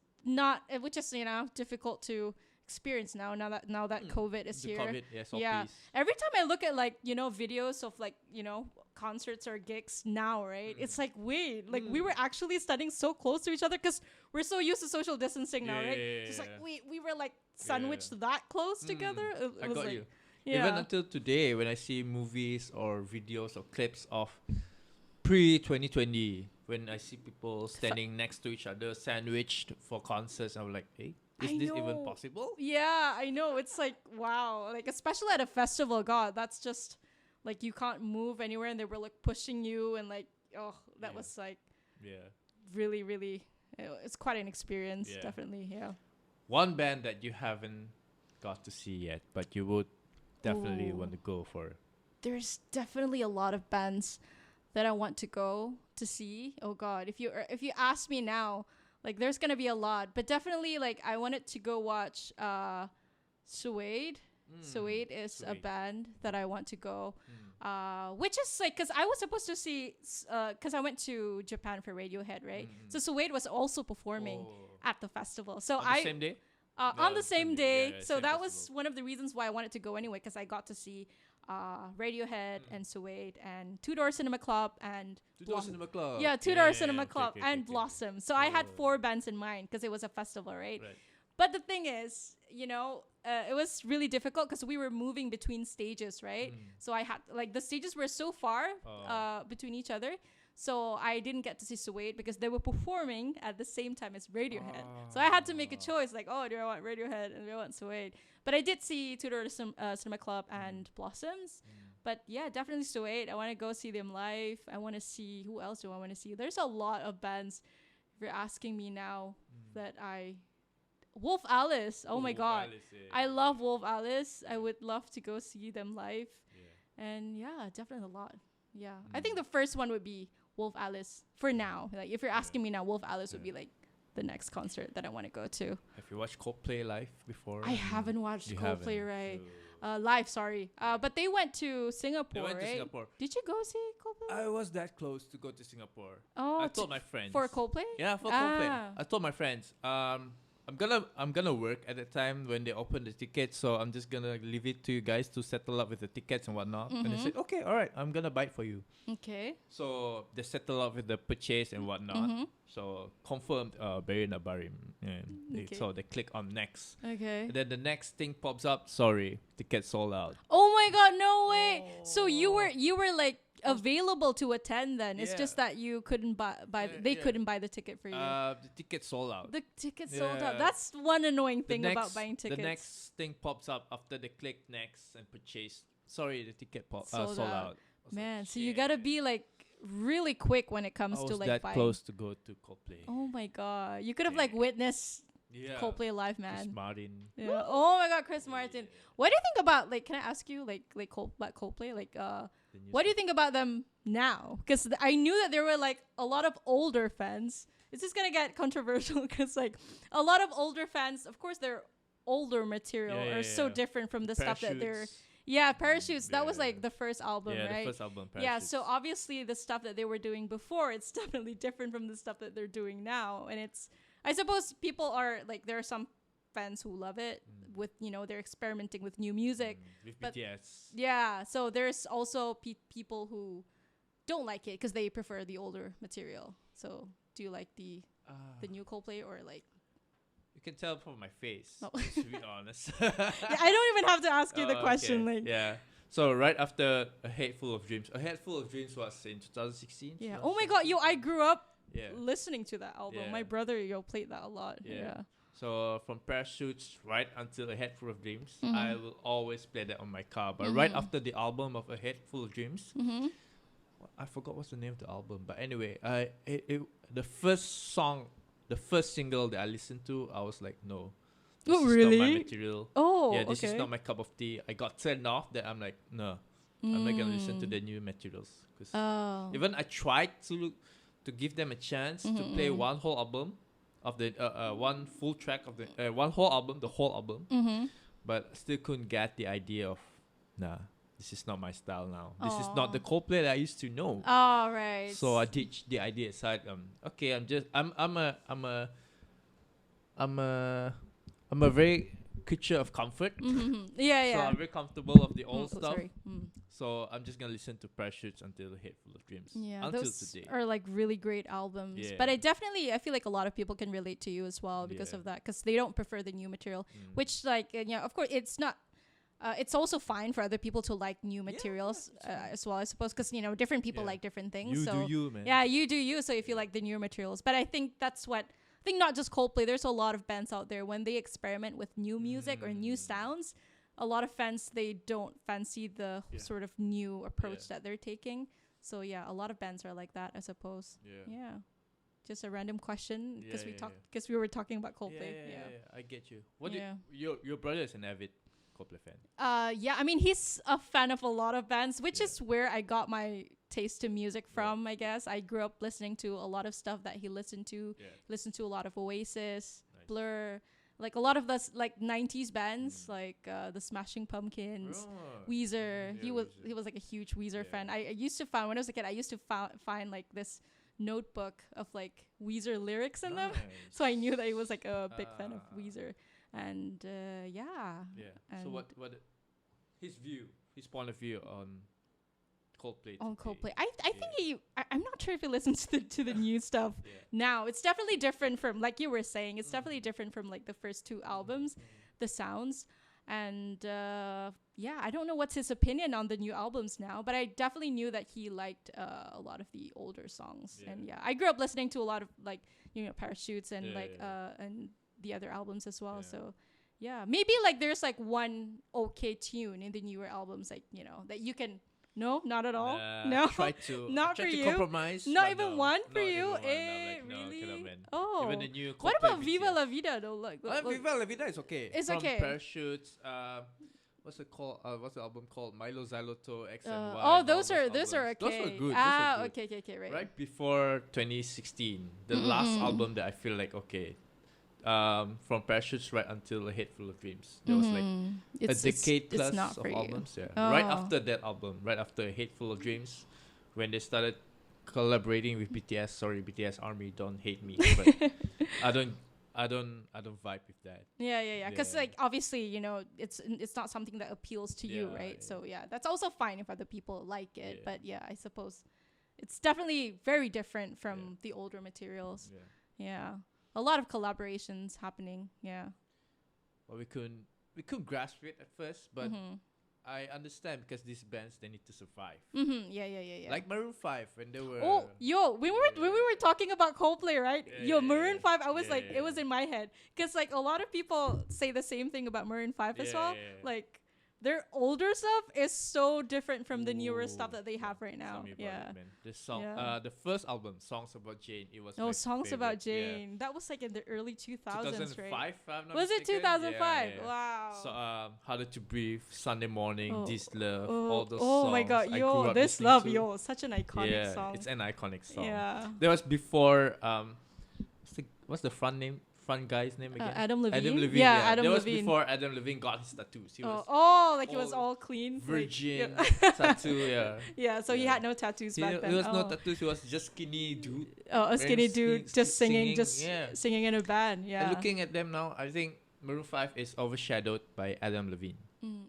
difficult to experience now that COVID is The here. COVID, yes, all Yeah. peace. Every time I look at like, videos of like, concerts or gigs now, right? It's like, wait, like we were actually standing so close to each other because we're so used to social distancing now, right? Just like, wait, we were like sandwiched that close together. It I was got like, you. yeah. Even until today, when I see movies or videos or clips of pre-2020, when I see people standing next to each other, sandwiched for concerts, I'm like, hey, is this even possible? Yeah, I know. It's like, wow. Like, especially at a festival, God, that's just like you can't move anywhere, and they were like pushing you, and like, that was like, really, really, it's quite an experience, definitely. Yeah. One band that you haven't got to see yet, but you would definitely want to go for. There's definitely a lot of bands that I want to go to see. Oh God, if you ask me now, like there's gonna be a lot, but definitely like I wanted to go watch Suede. Suede is a band that I want to go, which is like because I was supposed to see because I went to Japan for Radiohead, right? So Suede was also performing at the festival. So on the same day. On the same day. So same that was festival. one of the reasons why I wanted to go anyway, because I got to see Radiohead and Suede and Two Door Cinema Club and Two Door Cinema Club. Yeah, Two Door Cinema Club okay, and Blossom. So I had 4 bands in mind because it was a festival, right? But the thing is, it was really difficult because we were moving between stages, right? So I had like the stages were so far between each other. So I didn't get to see Suede because they were performing at the same time as Radiohead. So I had to make a choice, like, do I want Radiohead and do I want Suede? But I did see Two Door Cinema Club and Blossoms. But yeah, definitely Suede. I want to go see them live. I want to see, who else do I want to see? There's a lot of bands. If you're asking me now that Wolf Alice. Oh my God. Alice, I love Wolf Alice. I would love to go see them live. And yeah, definitely a lot. Yeah. I think the first one would be Wolf Alice for now. Like if you're asking me now, Wolf Alice would be like the next concert that I want to go to. Have you watched Coldplay live before? I haven't watched Coldplay live, sorry. But they went to Singapore, They went to right? Singapore. Did you go see Coldplay? I was that close to go to Singapore. Oh, I told my friends. for Coldplay? Yeah, for Coldplay. I told my friends, I'm gonna work at the time when they open the tickets, so I'm just gonna leave it to you guys to settle up with the tickets and whatnot. And they said, okay, all right, I'm gonna buy it for you. Okay. So they settle up with the purchase and whatnot. So confirmed, barryanakbarim. So they click on next. Okay. And then the next thing pops up. Sorry, ticket sold out. Oh my God, no way! So you were like available to attend then. It's just that you couldn't buy they couldn't buy the ticket for you. The ticket sold out. The ticket sold out. That's one annoying thing about buying tickets. The next thing pops up after they click next and purchase. Sorry, the ticket sold out. Man, like, so you gotta be like really quick when it comes to like that buying. close to go to Coldplay. Oh my God, you could have like witnessed Coldplay live, man. Chris Martin. Yeah. Oh my God, Chris Martin. What do you think about like? Can I ask you like Coldplay? Like, what do you think about them now? Because I knew that there were like a lot of older fans. It's just gonna get controversial because like a lot of older fans, of course, their older material are so different from the stuff that they're. Yeah, Parachutes. That was like the first album, right? Yeah, the first album, Parachutes. Yeah, so obviously the stuff that they were doing before, it's definitely different from the stuff that they're doing now. And it's, I suppose people are like, there are some fans who love it with, they're experimenting with new music. With but BTS. Yeah, so there's also people who don't like it because they prefer the older material. So do you like the new Coldplay or like? You can tell from my face. Oh. To be honest. Yeah, I don't even have to ask you the question. Okay. Like, Yeah. So right after A Head Full of Dreams, A Head Full of Dreams was in 2016. yeah. Oh my God, I grew up Yeah. listening to that album. Yeah. My brother, played that a lot. Yeah. So from Parachutes right until A Head Full of Dreams, Mhm. I will always play that on my car. But right after the album of A Head Full of Dreams, Mm-hmm. I forgot what's the name of the album. But anyway, the first song, the first single that I listened to, I was like, no, this Oh, is really? not my material. Oh, Yeah, this is okay. not my cup of tea. I got turned off. That I'm like, no, I'm not gonna listen to the new materials. Cause Oh. even I tried to give them a chance to play one whole album of the one full track of the one whole album, the whole album, Mm-hmm. but still couldn't get the idea of, nah, this is not my style now. This is not the Coldplay that I used to know. Oh, right. So I ditched the idea aside. Okay, I'm a very creature of comfort. Mm-hmm. Yeah. So I'm very comfortable of the old stuff. Sorry. Mm. So I'm just gonna listen to Parachutes until A Head Full of Dreams. Yeah, until those today. are like really great albums. Yeah. But I feel like a lot of people can relate to you as well because Yeah. of that, because they don't prefer the new material, which of course it's not. It's also fine for other people to like new materials as well, I suppose, because different people like different things. You so do you, man. yeah, you do you. So if you like the newer materials, but I think that's what. I think not just Coldplay. There's a lot of bands out there when they experiment with new music or new sounds. A lot of fans, they don't fancy the sort of new approach that they're taking. So yeah, a lot of bands are like that, I suppose. Yeah. Just a random question because we were talking about Coldplay. Yeah. I get you. Yeah. Your brother is an avid Coldplay fan. Yeah, I mean, he's a fan of a lot of bands, which is where I got my taste to music from, I guess. I grew up listening to a lot of stuff that he listened to. Listened to a lot of Oasis, Blur, like a lot of those like 90s bands, like the Smashing Pumpkins, Weezer. He was like a huge Weezer fan. I used to find, when I was a kid, I used to find like this notebook of like Weezer lyrics in them. So I knew that he was like a big fan of Weezer. And Yeah. And So what his point of view on Coldplay? On Coldplay, I think I'm not sure if he listens to the new stuff now. It's definitely different from, like you were saying, it's definitely different from like the first two albums, the sounds. And I don't know what's his opinion on the new albums now, but I definitely knew that he liked a lot of the older songs. And I grew up listening to a lot of like Parachutes and and the other albums as well. So maybe like there's like one okay tune in the newer albums, like that you can. No, not at all. No, not for you. Compromise, not even one for not you. even one. Eh, I'm like, really? cannot, man. Oh, Even the new what Coldplay about Viva BTS? La Vida though? Like, Viva La Vida is okay. It's From okay. Parachutes. What's it called? What's the album called? Milo Xyloto X and Y. oh, and those all are albums. okay. Those were good. Ah, those were good. okay, right. Right before 2016, the last album that I feel like from Parachutes right until A Head Full of Dreams. There was like a decade plus of albums. Yeah. Right after that album, right after A Head Full of Dreams, when they started collaborating with BTS. Sorry, BTS Army, don't hate me, but I don't vibe with that. Yeah. Because like obviously it's not something that appeals to you, right? Yeah. So that's also fine if other people like it. But I suppose it's definitely very different from the older materials. Yeah. A lot of collaborations happening. Yeah. Well, we couldn't grasp it at first, but I understand because these bands, they need to survive. Yeah. Like Maroon 5 when they were. Oh, when we were talking about Coldplay, right? Maroon 5. I was like, it was in my head because like a lot of people say the same thing about Maroon 5 as well. Like their older stuff is so different from the newer stuff that they have right now. This song, the first album, Songs About Jane, it was. Songs favorite. About Jane. That was like in the early 2000s, 2005, right? if I'm not Was it mistaken. 2005? Yeah. Wow. So Harder to Breathe, Sunday Morning, This Love, all those songs. Oh my God, I grew up This listening Love, to. such an iconic song. It's an iconic song. Yeah. That was before what's the front guy's name again? Adam Levine. Adam Levine. Yeah, Yeah, Adam that Levine. was before Adam Levine got his tattoos. He was He was all clean. virgin Like, tattoo. So he had no tattoos back then. He was no tattoos. He was just skinny dude. A skinny dude just singing, yeah. singing in a band. Yeah. And looking at them now, I think Maroon 5 is overshadowed by Adam Levine.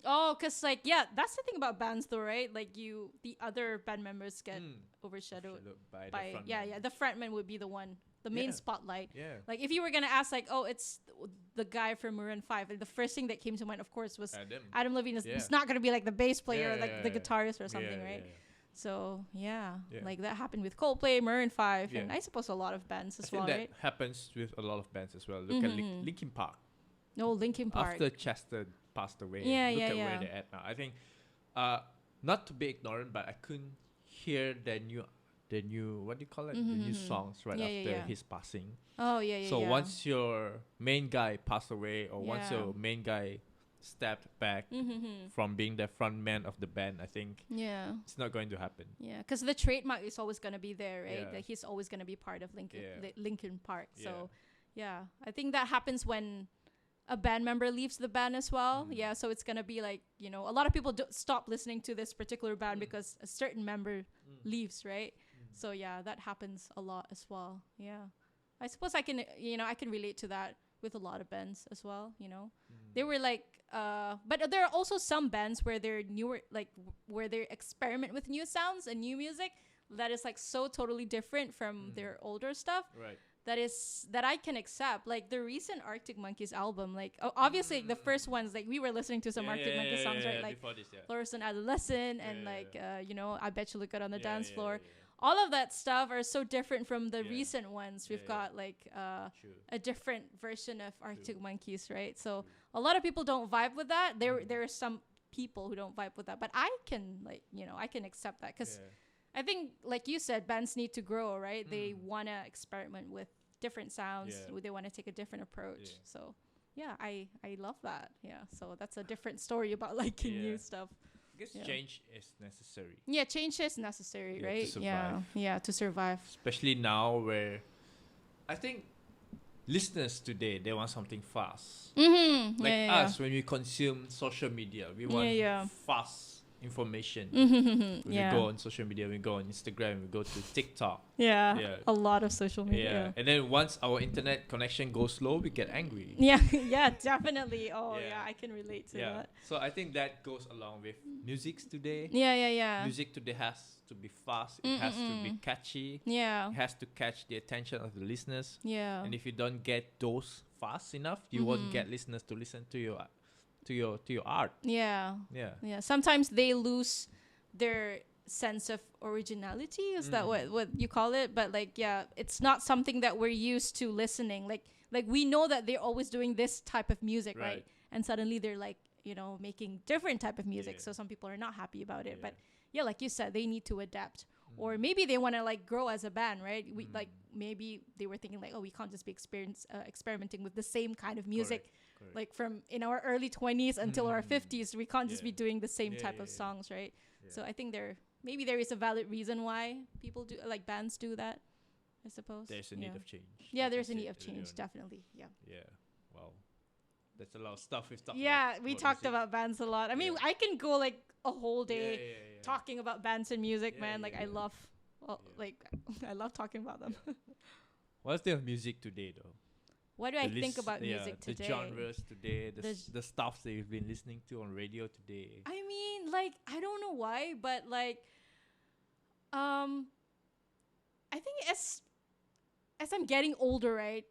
Oh, because like, yeah, that's the thing about bands though, right? Like the other band members get overshadowed by by, the front yeah, man. yeah. The frontman would be the main spotlight. Yeah. Like if you were going to ask like, oh, it's the guy from Maroon 5, like, the first thing that came to mind, of course, was Adam Levine. It's not going to be like the bass player or like the guitarist or something, right? So like that happened with Coldplay, Maroon 5, and I suppose a lot of bands as well, right? I think that happens with a lot of bands as well. Look at Linkin Park. No, Linkin Park. After Chester passed away, look at where they're at now. I think, not to be ignorant, but I couldn't hear the new what do you call it? The new songs after his passing. Oh yeah. So once your main guy passed away, or once your main guy stepped back from being the front man of the band, I think it's not going to happen. Yeah, because the trademark is always going to be there, right? Like he's always going to be part of Linkin Park. So I think that happens when a band member leaves the band as well. So it's going to be like, a lot of people stop listening to this particular band because a certain member leaves, right? So that happens a lot as well. I suppose I can relate to that with a lot of bands as well. They were like, but there are also some bands where they're newer, like where they experiment with new sounds and new music that is like so totally different from their older stuff. Right. That I can accept. Like the recent Arctic Monkeys album, like obviously the first ones, like we were listening to some Arctic Monkeys songs, right? Like Fluorescent Adolescent and I Bet You Look Good on the Dance Floor. All of that stuff are so different from the recent ones. We've got like a different version of Arctic Monkeys, right? So a lot of people don't vibe with that. There are some people who don't vibe with that, but I can I can accept that because I think, like you said, bands need to grow, right? They want to experiment with different sounds. They want to take a different approach. So I love that. So that's a different story about liking new stuff. I guess change is necessary. Yeah, change is necessary, right? To survive. To survive. Especially now where I think listeners today, they want something fast. Like us, when we consume social media, we want fast information. When we go on social media, we go on Instagram, we go to TikTok. A lot of social media. And then once our internet connection goes slow, we get angry. Definitely. I can relate to that. So I think that goes along with music today. Music today has to be fast. It has to be catchy. It has to catch the attention of the listeners. And if you don't get those fast enough, you won't get listeners to listen to your art. Sometimes they lose their sense of originality. Is that what you call it? But like it's not something that we're used to listening. Like we know that they're always doing this type of music, right? And suddenly they're like making different type of music. So some people are not happy about it. But like you said, they need to adapt. Or maybe they want to like grow as a band, right? We like maybe they were thinking like, oh, we can't just be experimenting with the same kind of music. Correct. Like from in our early 20s until our 50s, we can't just be doing the same type of songs, right? So I think there is a valid reason why people do, like bands do that, I suppose. There's a need of change. Yeah, there's a need of change, definitely. Yeah. Wow. That's a lot of stuff we've talked about. Yeah, we talked about bands a lot. I mean, I can go like a whole day talking about bands and music, man. Like I love I love talking about them. What's the music today though? What do I think about music today? The genres today, the stuff that you've been listening to on radio today. I mean, like, I don't know why, but like, I think as I'm getting older, right,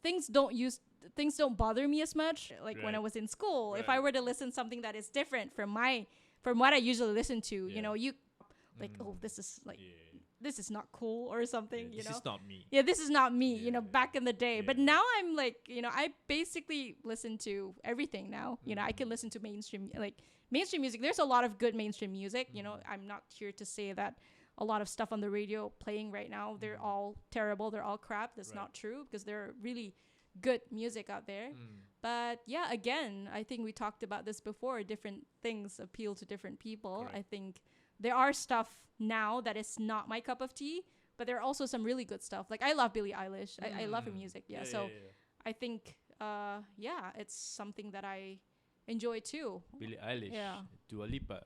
things don't bother me as much. Like when I was in school, if I were to listen to something that is different from what I usually listen to, you like, oh, this is like. This is not cool or something, This is not me. This is not me, back in the day. But now I'm like, I basically listen to everything now. I can listen to mainstream music. There's a lot of good mainstream music. I'm not here to say that a lot of stuff on the radio playing right now, they're all terrible. They're all crap. That's not true because there are really good music out there. But again, I think we talked about this before. Different things appeal to different people. I think there are stuff now that is not my cup of tea, but there are also some really good stuff. Like I love Billie Eilish. I love her music. I think it's something that I enjoy too. Billie Eilish. Dua Lipa.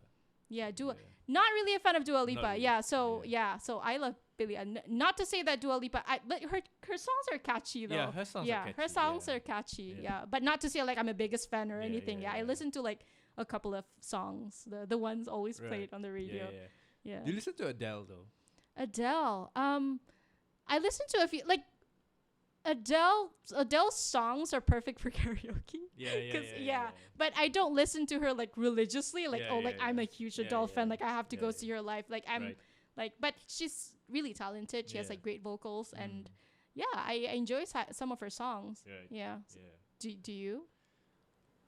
Not really a fan of Dua Lipa. Really. So I love Billie. Not to say that Dua Lipa, but her songs are catchy though. Her songs are catchy. Her songs are catchy. But not to say like I'm a biggest fan or anything. I listen to like a couple of songs, the ones always played on the radio. Yeah. Do you listen to Adele though? Adele. I listen to a few, like, Adele's songs are perfect for karaoke. Yeah. But I don't listen to her like religiously. Like, I'm a huge Adele fan. Like, I have to go see her live. Like, I'm like, but she's really talented. She has like great vocals, and I enjoy some of her songs. Yeah. Do you?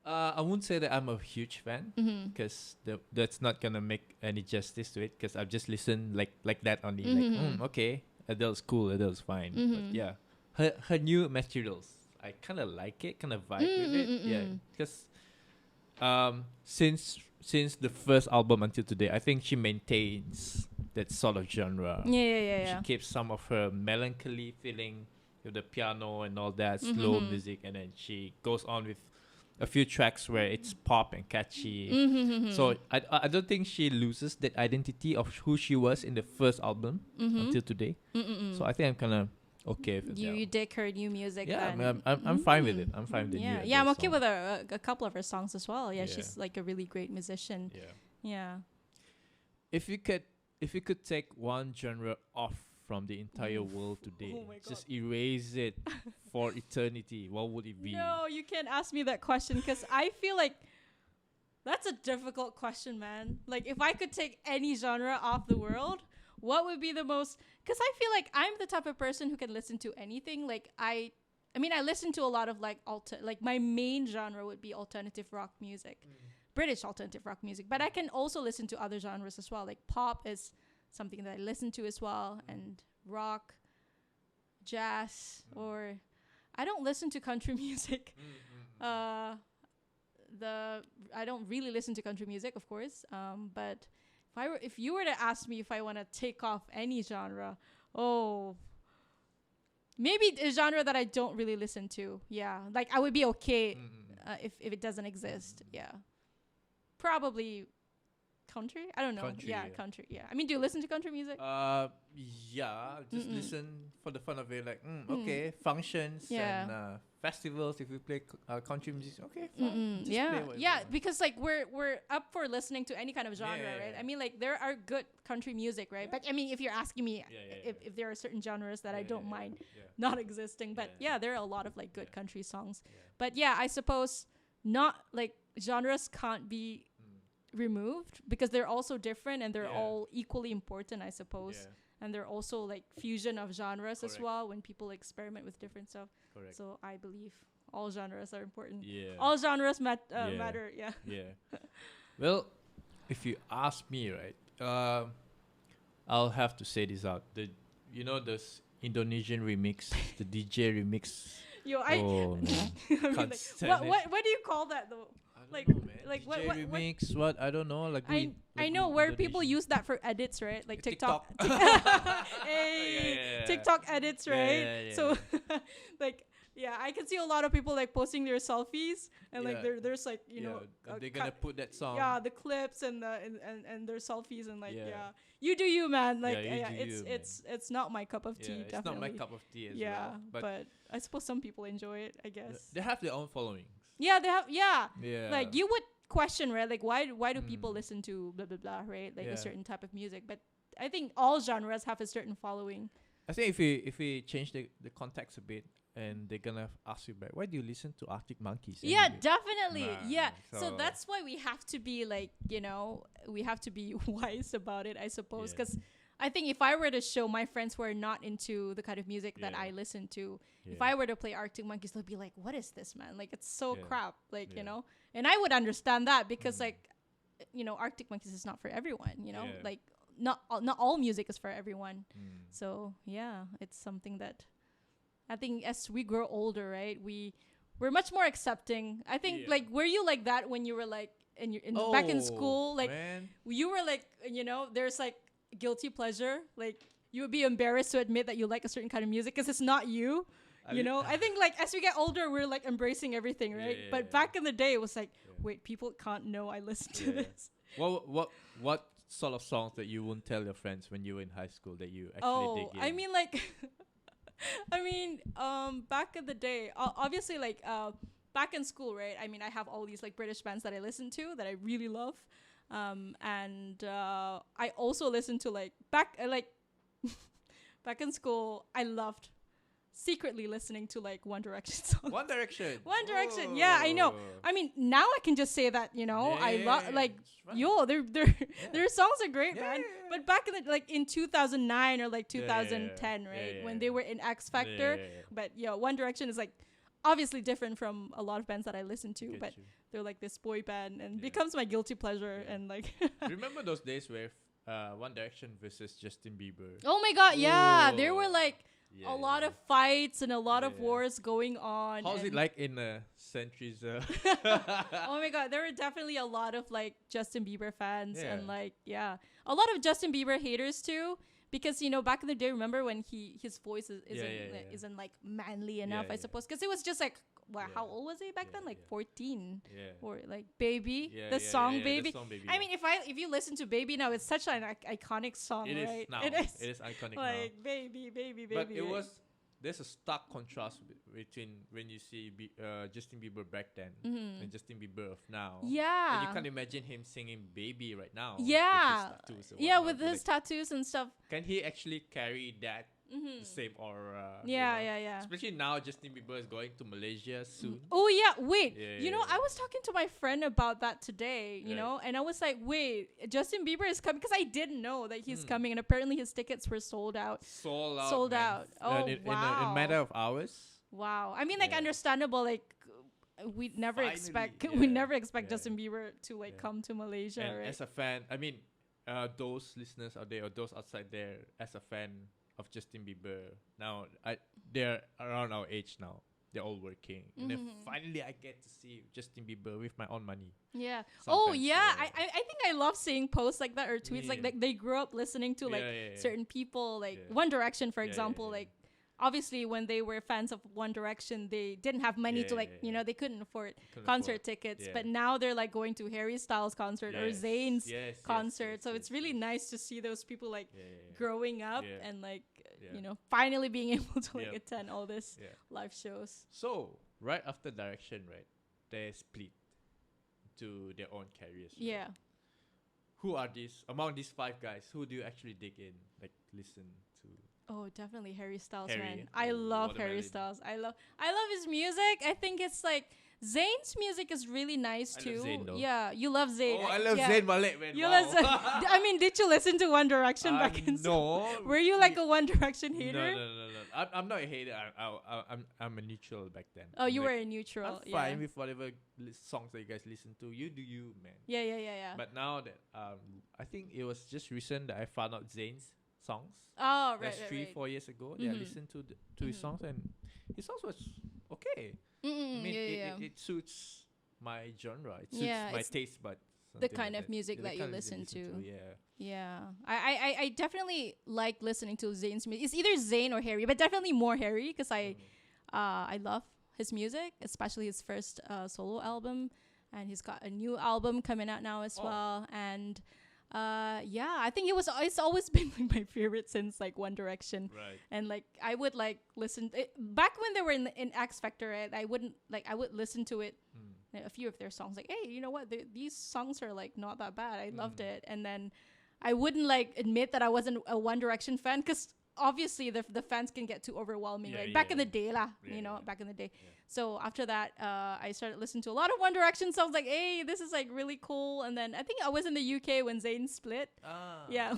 I wouldn't say that I'm a huge fan, because that's not gonna make any justice to it. Because I've just listened like that only. Like, okay, Adele's cool, Adele's fine. But yeah, her new materials, I kind of like it, kind of vibe with it. Yeah, because since the first album until today, I think she maintains that sort of genre. Yeah. She keeps some of her melancholy feeling with the piano and all that slow music, and then she goes on with a few tracks where it's pop and catchy. So I don't think she loses that identity of who she was in the first album until today. So I think I'm kind of okay with it. You dig her new music? Yeah, then. I'm fine with it. I'm fine with the new. Yeah, I'm okay with a couple of her songs as well. Yeah, she's like a really great musician. Yeah. If you could take one genre off from the entire world today, just erase it for eternity, what would it be? No, you can't ask me that question, because I feel like that's a difficult question, man. Like, if I could take any genre off the world, what would be the most? Because I feel like I'm the type of person who can listen to anything. Like, I mean, I listen to a lot of like my main genre would be alternative rock music, British alternative rock music. But I can also listen to other genres as well. Like, pop is something that I listen to as well, and rock, jazz, or I don't listen to country music. I don't really listen to country music, of course. But if you were to ask me if I want to take off any genre, maybe a genre that I don't really listen to. Yeah, like I would be okay if it doesn't exist. Yeah, probably country. I don't know. Country. Yeah. I mean, do you listen to country music? Yeah. Just listen for the fun of it. Like, okay, functions and festivals. If we play country music, okay, fine. Yeah. Because like we're up for listening to any kind of genre, right? I mean, like there are good country music, right? But I mean, if you're asking me if there are certain genres that I don't mind not existing, but there are a lot of like good country songs. But yeah, I suppose not like genres can't be removed, because they're also different and they're all equally important, I suppose. And they're also like fusion of genres as well, when people experiment with different stuff. So I believe all genres are important. All genres matter. Well, if you ask me, right, I'll have to say this out. This Indonesian remix, the DJ remix. What do you call that though? Like what remix? What I don't know. Like I know where people use that for edits, right? Like TikTok. TikTok edits, right? So, like, I can see a lot of people like posting their selfies, and like there's like they're gonna put that song. The clips and their selfies, and like you do you, man. Like it's not my cup of tea. Definitely. It's not my cup of tea as well. But I suppose some people enjoy it. I guess they have their own following. Yeah, they have. Yeah. Like you would question, right? Like why do people listen to blah blah blah, right? Like a certain type of music. But I think all genres have a certain following. I think if we change the context a bit, and they're gonna ask you back, why do you listen to Arctic Monkeys? Yeah, definitely. So that's why we have to be like, we have to be wise about it, I suppose, because I think if I were to show my friends who are not into the kind of music that I listen to, if I were to play Arctic Monkeys, they'll be like, what is this, man? Like, it's so crap. Like, and I would understand that, because like, Arctic Monkeys is not for everyone, like not all music is for everyone. So it's something that I think as we grow older, right, we're much more accepting. I think like, were you like that when you were like back in school? Like, you were like, there's like guilty pleasure, like you would be embarrassed to admit that you like a certain kind of music because it's not you. I think like as we get older, we're like embracing everything, right? But back in the day, it was like, wait, people can't know I listen to this. What sort of songs that you wouldn't tell your friends when you were in high school that you actually dig in? I mean, like, back in the day, obviously, like, back in school, right? I mean, I have all these like British bands that I listen to that I really love. And I also listened to like back in school, I loved secretly listening to like One Direction songs. One Direction. One Direction. Yeah, I know. I mean, now I can just say that, you know, I love like their songs are great, man. But back in the, like in 2009 or like 2010, right, when they were in X Factor, but One Direction is like obviously different from a lot of bands that I listen to, but they're like this boy band and becomes my guilty pleasure and like. Remember those days where One Direction versus Justin Bieber? Oh my God, yeah, there were like. A lot of fights and a lot of wars going on. How's it like in centuries? Oh my God, there were definitely a lot of like Justin Bieber fans and like a lot of Justin Bieber haters too. Because back in the day, remember when his voice isn't like manly enough, I suppose. Because it was just like, how old was he back then? Like 14 or like Baby, the song Baby. I mean, if you listen to Baby now, it's such an iconic song, right? It is iconic now. Like Baby. But it was. There's a stark contrast between when you see Justin Bieber back then and Justin Bieber of now. Yeah. And you can't imagine him singing Baby right now. Yeah. With his tattoos and stuff. Can he actually carry that same aura? Yeah. Especially now Justin Bieber is going to Malaysia soon. Oh, yeah. Wait. I was talking to my friend about that today, you know, and I was like, wait, Justin Bieber is coming? Because I didn't know that he's coming. And apparently his tickets were sold out. Sold out. Oh, wow. In a matter of hours. Wow. I mean, like, understandable. Like, we never expect Justin Bieber to like come to Malaysia. And right? as a fan, I mean, those listeners out there or those outside there, as a fan of Justin Bieber, now they're around our age now. They're all working, and then finally I get to see Justin Bieber with my own money. Yeah. Sometimes, I think I love seeing posts like that or tweets like they grew up listening to like certain people, like One Direction, for example, like. Obviously, when they were fans of One Direction, they didn't have money to like, they couldn't afford concert tickets. But now they're like going to Harry Styles concert or Zayn's concert. So it's really nice to see those people like growing up and like, finally being able to like attend all this live shows. So right after Direction, right, they split to their own careers. Right? Yeah. Who are these among these five guys? Who do you actually dig in, like listen to? Oh, definitely Harry Styles, man. I love Harry Styles. I love his music. I think it's like Zayn's music is really nice too. Love Zayn, though. Yeah, you love Zayn. Oh, I love Zayn Malik, man. You love Zayn. I mean, did you listen to One Direction back in school? No. Were you like a One Direction hater? No. I'm not a hater. I'm a neutral back then. Oh, you were a neutral. I'm fine with whatever songs that you guys listen to. You do you, man. Yeah. But now that I think it was just recent that I found out Zayn's songs. Oh, right. That's 3-4 years ago. I listened to his songs, and his songs was okay. I mean, it suits my genre. It suits my taste, but the kind of music that you listen to. Yeah. I definitely like listening to Zayn's music. It's either Zayn or Harry, but definitely more Harry because I love his music, especially his first solo album, and he's got a new album coming out now as well. And I think it's always been like my favorite since like One Direction. Right. And like I would like listen back when they were in X Factor, right? I would listen to it, a few of their songs, like, hey, you know what? These songs are like not that bad. I loved it. And then I wouldn't like admit that I wasn't a One Direction fan because obviously the fans can get too overwhelming, right? Back in the day back in the day. So after that, I started listening to a lot of One Direction songs, like, hey, this is like really cool. And then I think I was in the UK when Zayn split. Yeah.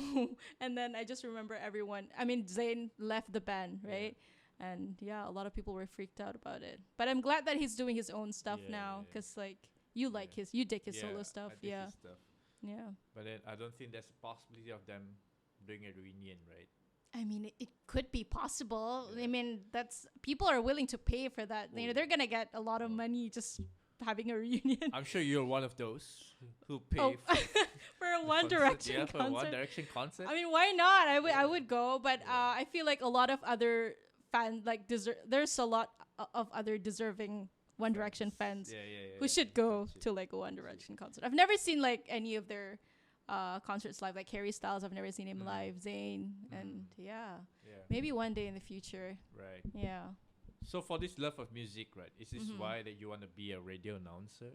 And then I just remember Zayn left the band, right? And a lot of people were freaked out about it. But I'm glad that he's doing his own stuff now because like you dig his solo stuff. I dig his stuff. Yeah. But then I don't think there's a possibility of them doing a reunion, right? I mean, it could be possible. I mean, people are willing to pay for that. They're gonna get a lot of money just having a reunion. I'm sure you're one of those who pay for a One Direction concert. For a One Direction concert. I mean, why not? I would go, but I feel like a lot of other fans there's a lot of other deserving One Direction fans who should go to like a One Direction concert. I've never seen like any of their concerts live, like Harry Styles. I've never seen him live. Zayn and maybe one day in the future. Right. Yeah. So for this love of music, right? Is this why that you want to be a radio announcer?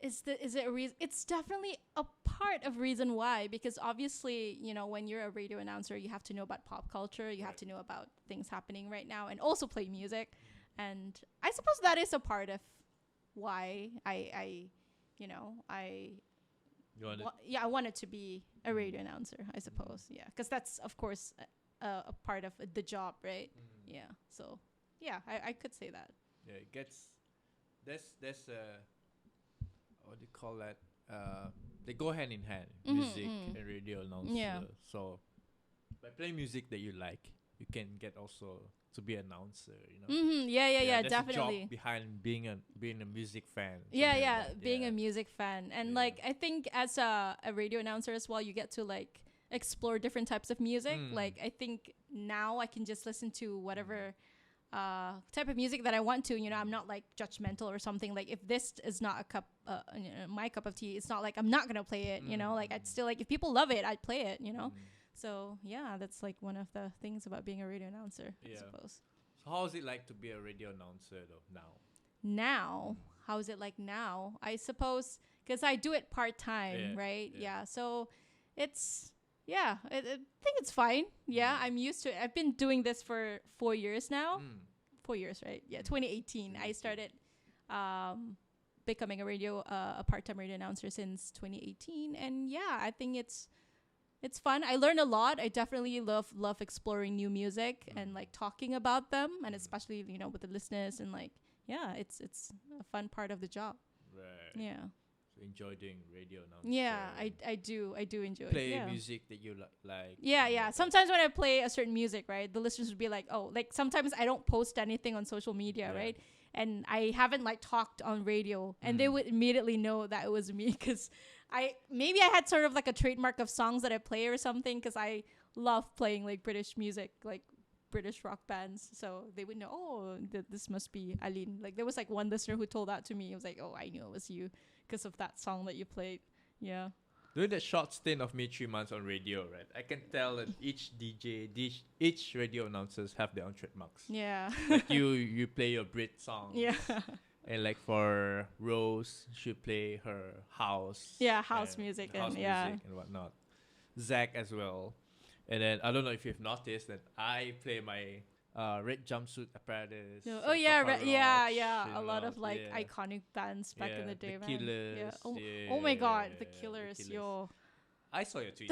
Is it a reason? It's definitely a part of reason why, because obviously, when you're a radio announcer, you have to know about pop culture, you have to know about things happening right now, and also play music. And I suppose that is a part of why I wanted to be a radio announcer, I suppose. Yeah, because that's of course a part of the job, right? Yeah. So yeah, I could say that. Yeah, it gets there's what do you call that? They go hand in hand, music and radio announcer. Yeah. So by playing music that you like, you can get also to be an announcer. Yeah, there's definitely. a job behind being a music fan. Being a music fan, and like I think as a radio announcer as well, you get to like explore different types of music. Like I think now I can just listen to whatever type of music that I want to. I'm not like judgmental or something. Like if this is not my cup of tea, it's not like I'm not gonna play it. Like I'd still like if people love it, I'd play it. So yeah, that's like one of the things about being a radio announcer, I suppose. So how is it like to be a radio announcer though now? How is it like now? I suppose because I do it part-time, right? Yeah. So it's, I think it's fine. Yeah, I'm used to it. I've been doing this for 4 years now. 4 years, right? Yeah, 2018. I started becoming a part-time radio announcer since 2018. And yeah, I think it's fun. I learn a lot. I definitely love exploring new music and like talking about them, and especially with the listeners, and like it's a fun part of the job. Right. Yeah. So enjoy doing radio now. Yeah, I do enjoy play music that you like. Yeah. Sometimes when I play a certain music, right, the listeners would be like, oh, like sometimes I don't post anything on social media, right? And I haven't like talked on radio, and they would immediately know that it was me, because I had sort of like a trademark of songs that I play or something, because I love playing like British music, like British rock bands. So they would know, oh, this must be Alin. Like there was like one listener who told that to me. It was like, oh, I knew it was you because of that song that you played. Yeah. During that short stint of me 3 months on radio, right, I can tell that each DJ, each radio announcers have their own trademarks. Yeah. Like you play your Brit song. Yeah. And like for Rose, she play her house. Yeah, house music and whatnot. Zach as well. And then I don't know if you've noticed that I play my red jumpsuit apparatus. Oh yeah, a lot of like iconic bands back in the day, the man. Killers. Oh my God, the Killers, yo. I saw your tweet.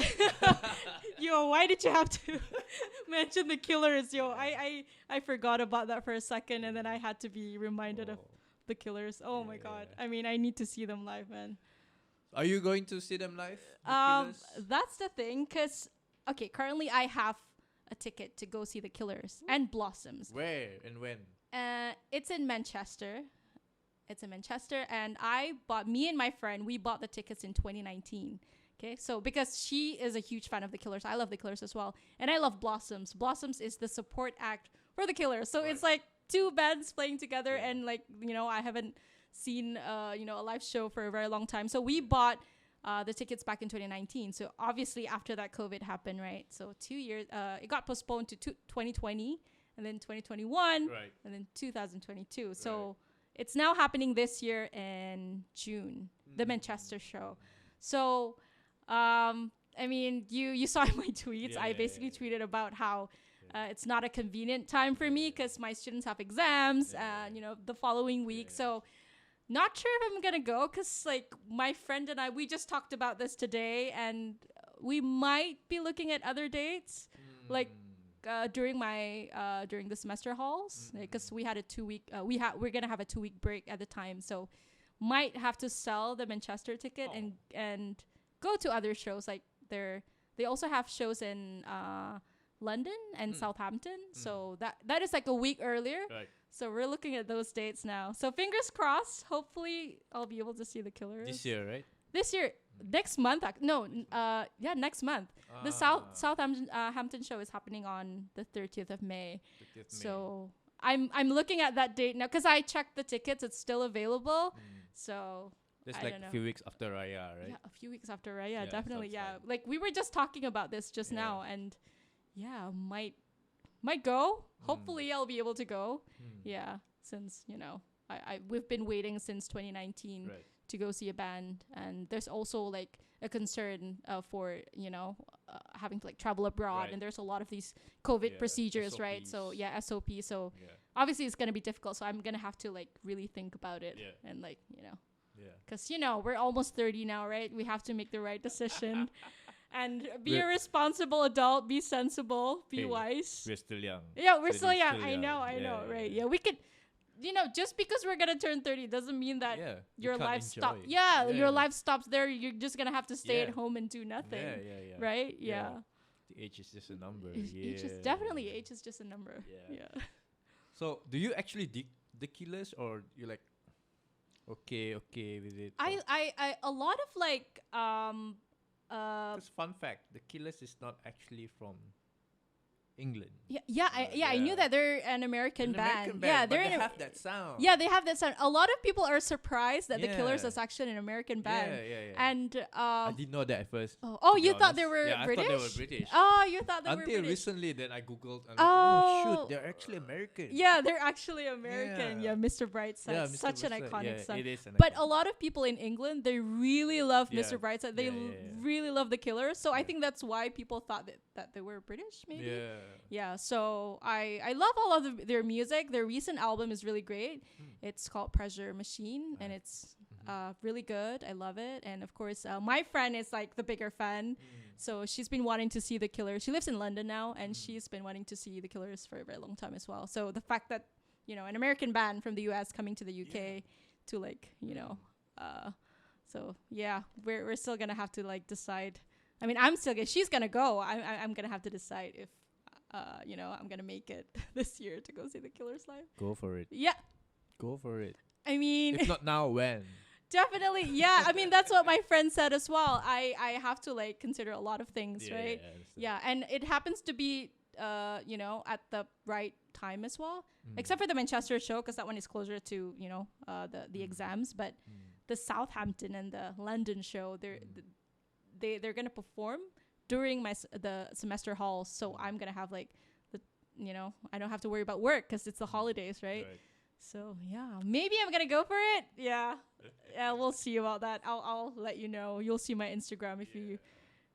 Yo, why did you have to mention the Killers, yo? I forgot about that for a second, and then I had to be reminded of the Killers. Oh my God. I mean, I need to see them live, man. Are you going to see them live? That's the thing, because currently I have a ticket to go see the Killers and Blossoms. Where and when? It's in Manchester. And me and my friend, we bought the tickets in 2019. Okay, so because she is a huge fan of the Killers, I love the Killers as well, and I love Blossoms. Blossoms is the support act for the Killers, so it's like two bands playing together, and like I haven't seen a live show for a very long time, so we bought the tickets back in 2019. So obviously after that COVID happened, right? So 2 years, it got postponed to 2020, and then 2021, and then 2022. Right. So it's now happening this year in June, the Manchester show. So I mean, you saw my tweets. I basically tweeted about how it's not a convenient time for me because my students have exams, the following week. So not sure if I'm gonna go, because like my friend and I, we just talked about this today, and we might be looking at other dates, like during the semester halls, because we had a 2 week we're gonna have a 2 week break at the time, so might have to sell the Manchester ticket and go to other shows. Like they also have shows in London and Southampton, so that is like a week earlier. Right. So we're looking at those dates now. So fingers crossed. Hopefully, I'll be able to see the Killers this year, right? This year, next month. Next month. The Southampton show is happening on the 30th of May. So I'm looking at that date now because I checked the tickets. It's still available. So that's like a few weeks after Raya, right? Yeah, a few weeks after Raya, definitely. Yeah, like we were just talking about this just now, and might might go. Hopefully I'll be able to go. Yeah, since we've been waiting since 2019 to go see a band, and there's also like a concern for having to like travel abroad, and there's a lot of these COVID procedures, SOPs. Right? So SOP. So obviously it's gonna be difficult. So I'm gonna have to like really think about it and like because we're almost 30 now, right? We have to make the right decision. And be a responsible adult, be sensible, be wise. We're still young. Yeah, we're still young. I know, right? Yeah, we could, just because we're gonna turn 30 doesn't mean that your life stops. Yeah, your life stops there. You're just gonna have to stay at home and do nothing. Right? Yeah. The age is just a number. Age is just a number. Yeah. So, do you actually dig the Killers, or you like okay with it? I a lot of like Because fun fact, the Killers is not actually from England. I knew that they're an American band. Yeah, they have that sound. Yeah, they have that sound. A lot of people are surprised that the Killers is actually an American band. Yeah. And I didn't know that at first. Oh, you thought they were British? I thought they were British. Oh, you thought they were British. Until recently, then I googled. And shoot, they're actually American. Yeah, they're actually American. Yeah, Mr. Brightside, such an iconic song. It is but a lot of people in England, they really love Mr. Brightside. They really love the Killers. So I think that's why people thought that they were British, maybe. Yeah. So I love all of their music. Their recent album is really great. It's called Pressure Machine, and it's really good. I love it. And of course, my friend is like the bigger fan. So she's been wanting to see the Killers. She lives in London now, and she's been wanting to see the Killers for a very long time as well. So the fact that an American band from the US coming to the UK to like so yeah, we're still gonna have to like decide. I mean, she's gonna go. I'm gonna have to decide if I'm gonna make it this year to go see the Killers live. Go for it. Yeah. Go for it. I mean, if not now, when? Definitely. Yeah. I mean, that's what my friend said as well. I have to like consider a lot of things, right? Yeah. And it happens to be, at the right time as well, except for the Manchester show, because that one is closer to, the exams. But the Southampton and the London show, they're going to perform during the semester halls, so I'm gonna have like I don't have to worry about work because it's the holidays, right? So yeah, maybe I'm gonna go for it. Yeah, we'll see about that. I'll let you know. You'll see my Instagram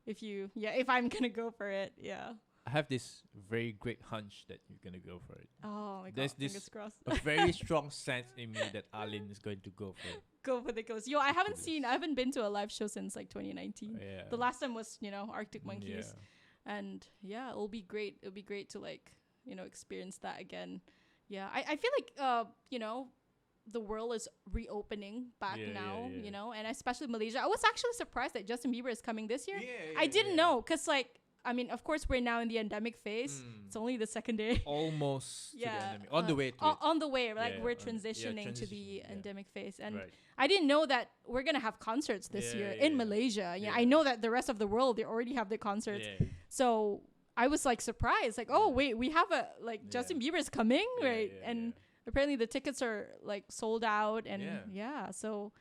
if I'm gonna go for it. Yeah. I have this very great hunch that you're gonna go for it. Oh my God! There's this a very strong sense in me that Alin is going to go for it. Go for the Killers. I haven't been to a live show since like 2019. The last time was Arctic Monkeys, and it'll be great. It'll be great to like experience that again. Yeah, I feel like the world is reopening back now. And especially Malaysia. I was actually surprised that Justin Bieber is coming this year. I didn't know, because like. I mean, of course, we're now in the endemic phase. It's only the second day. Almost to the endemic. On the way to it. On the way. Like, we're transitioning to the endemic phase. And I didn't know that we're going to have concerts this year in Malaysia. I know that the rest of the world, they already have their concerts. So I was, like, surprised. Like, oh, wait, we have Justin Bieber's coming, right? And apparently the tickets are, like, sold out. And, so...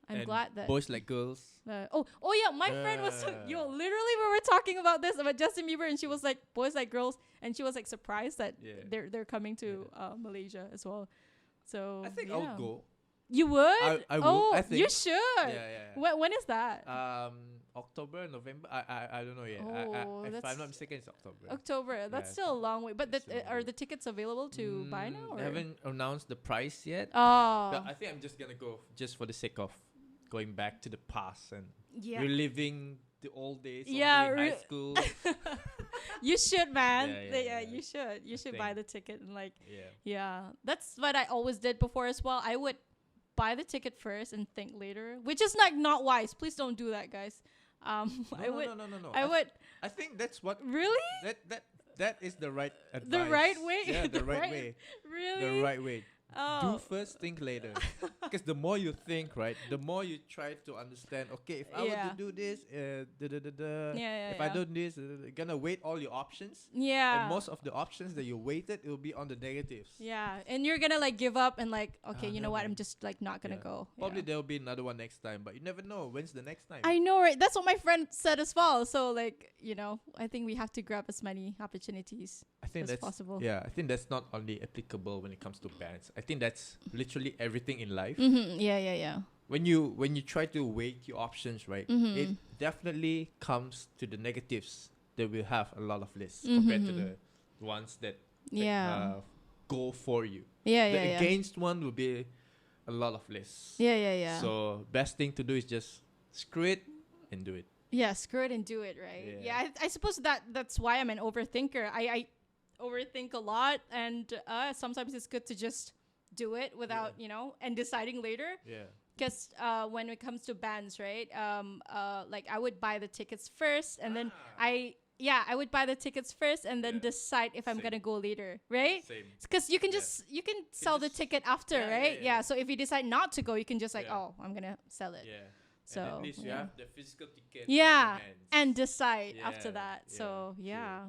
I'm glad that boys like girls. My friend was literally we were talking about this about Justin Bieber, and she was like boys like girls, and she was like surprised that they're coming to Malaysia as well. So I think I'll go. You would? I will. I think. You should. When is that? October, November. I don't know yet. If I'm not mistaken, it's October. October. That's still a long way. But are the tickets available to buy now? Or? They haven't announced the price yet. Oh. But I think I'm just gonna go just for the sake of going back to the past and reliving the old days of high school. You should, man. You should. You should buy the ticket and like. That's what I always did before as well. I would buy the ticket first and think later, which is like not wise. Please don't do that, guys. No. I think that's what really that is the right advice. The right way. Yeah, the right way. Really? The right way. Do first, think later. Because the more you think, right, the more you try to understand. Okay, if I were to do this, if I don't this, you're gonna weight all your options. Yeah. And most of the options that you weighted, it will be on the negatives. Yeah, and you're gonna like give up and like, okay, you know what? I'm just like not gonna go. Probably there will be another one next time, but you never know when's the next time. I know, right? That's what my friend said as well. So like, you know, I think we have to grab as many opportunities as possible. Yeah, I think that's not only applicable when it comes to bands. I think that's literally everything in life. Yeah. When you try to weight your options, right, it definitely comes to the negatives that will have a lot of lists compared to the ones that go for you. The against one will be a lot of lists. Yeah. So best thing to do is just screw it and do it. Yeah, screw it and do it, right? Yeah, I suppose that's why I'm an overthinker. I overthink a lot, and sometimes it's good to just do it without, you know, and deciding later. Yeah. Because when it comes to bands, right? Like I would buy the tickets first, and then I would buy the tickets first, and then decide if I'm gonna go later, right? Same. Because you can you can sell the ticket after, right? Yeah. So if you decide not to go, you can just like, oh, I'm gonna sell it. Yeah. So and at least you have the physical ticket. Yeah, and decide after that. So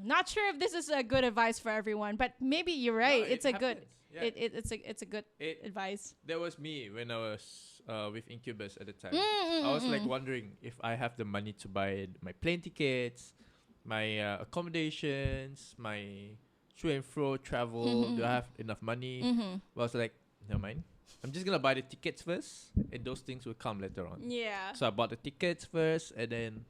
not sure if this is a good advice for everyone, but maybe you're right. No, it's a good. It's a good advice. That was me when I was with Incubus at the time. I was like wondering if I have the money to buy my plane tickets, my accommodations, my to and fro travel. Do I have enough money? But I was like, never mind. I'm just gonna buy the tickets first, and those things will come later on. Yeah. So I bought the tickets first, and then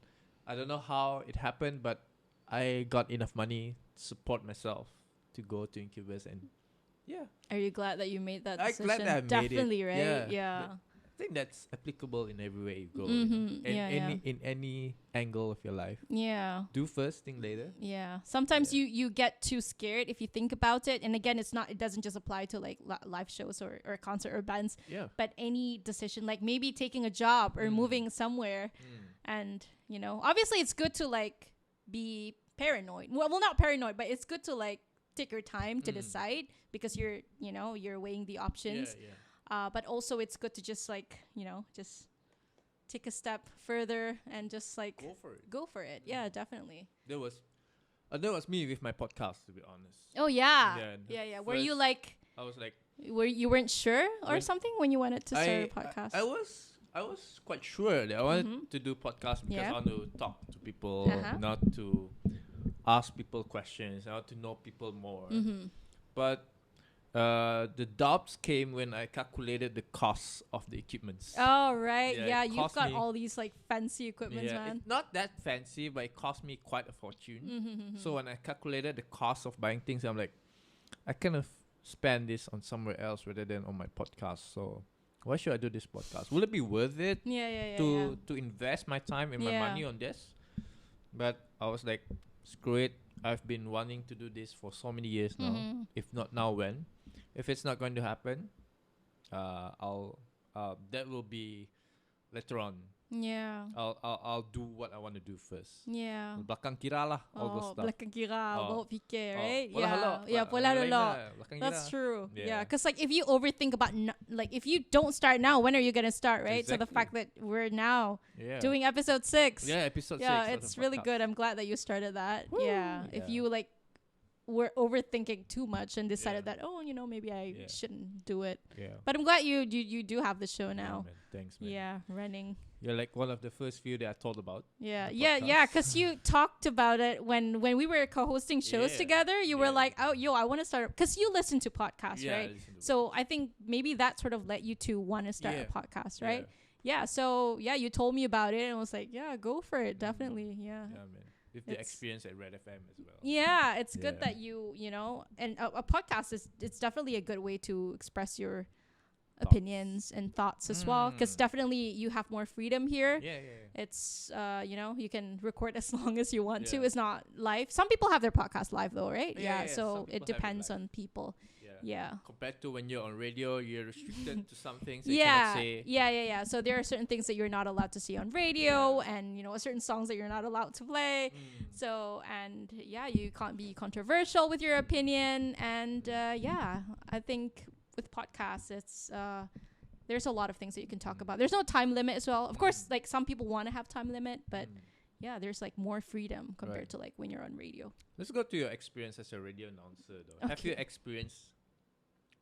I don't know how it happened, but I got enough money to support myself to go to Incubus, and Are you glad that you made that decision? I'm glad that I made Definitely, it. right? Yeah. I think that's applicable in every way you go. In any angle of your life. Yeah. Do first, think later. Yeah. Sometimes you get too scared if you think about it. And again, it doesn't just apply to like live shows or concert or bands. Yeah. But any decision, like maybe taking a job or moving somewhere. And, you know, obviously it's good to like be paranoid. Well, not paranoid, but it's good to like take your time to decide because you're weighing the options. Yeah. But also it's good to just like, you know, just take a step further and just like go for it. Yeah, definitely. That was me with my podcast, to be honest. Oh yeah. Yeah. Were you like, I was like, you weren't sure or something when you wanted to start a podcast? I was quite sure that I wanted to do podcast because I want to talk to people, not to ask people questions. I want to know people more. But the doubts came when I calculated the cost of the equipments. Oh, right. Yeah, you've got all these like fancy equipments, man. It's not that fancy, but it cost me quite a fortune. So when I calculated the cost of buying things, I'm like, I kind of spend this on somewhere else rather than on my podcast. So why should I do this podcast? Will it be worth it to invest my time and my money on this? But I was like, screw it. I've been wanting to do this for so many years now. If not now, when? If it's not going to happen, I'll that will be later on. Yeah. I'll do what I want to do first. Yeah. Belakang kira lah, all those stuff. Belakang kira, bawa fikir, right? Yeah, pola dulu. That's true. Yeah, because like if you overthink about like if you don't start now, when are you gonna start, right? Exactly. So the fact that we're now doing episode 6. Yeah, episode 6. Yeah, it's really good. I'm glad that you started that. Yeah. If you like were overthinking too much and decided that maybe I shouldn't do it. Yeah. But I'm glad you do have the show now. Man. Thanks, man. Yeah, running. You're like one of the first few that I told about. Yeah, because you talked about it when we were co-hosting shows together. You were like, I want to start, because you listen to podcasts, right? So I think maybe that sort of led you to want to start a podcast, right? Yeah. So you told me about it and I was like, go for it, definitely. Yeah, man. With the experience at Red FM as well. Yeah, it's good that you and a podcast it's definitely a good way to express your opinions and thoughts as well, because definitely you have more freedom here. It's you can record as long as you want to. It's not live. Some people have their podcast live though, right? So it depends on people. Compared to when you're on radio, you're restricted to some things that you cannot say. So there are certain things that you're not allowed to see on radio, and certain songs that you're not allowed to play. So you can't be controversial with your opinion, and I think with podcasts, it's there's a lot of things that you can talk about. There's no time limit as well. Of course, like some people want to have time limit, but yeah, there's like more freedom compared to like when you're on radio. Let's go to your experience as a radio announcer, though. Okay. Have you experienced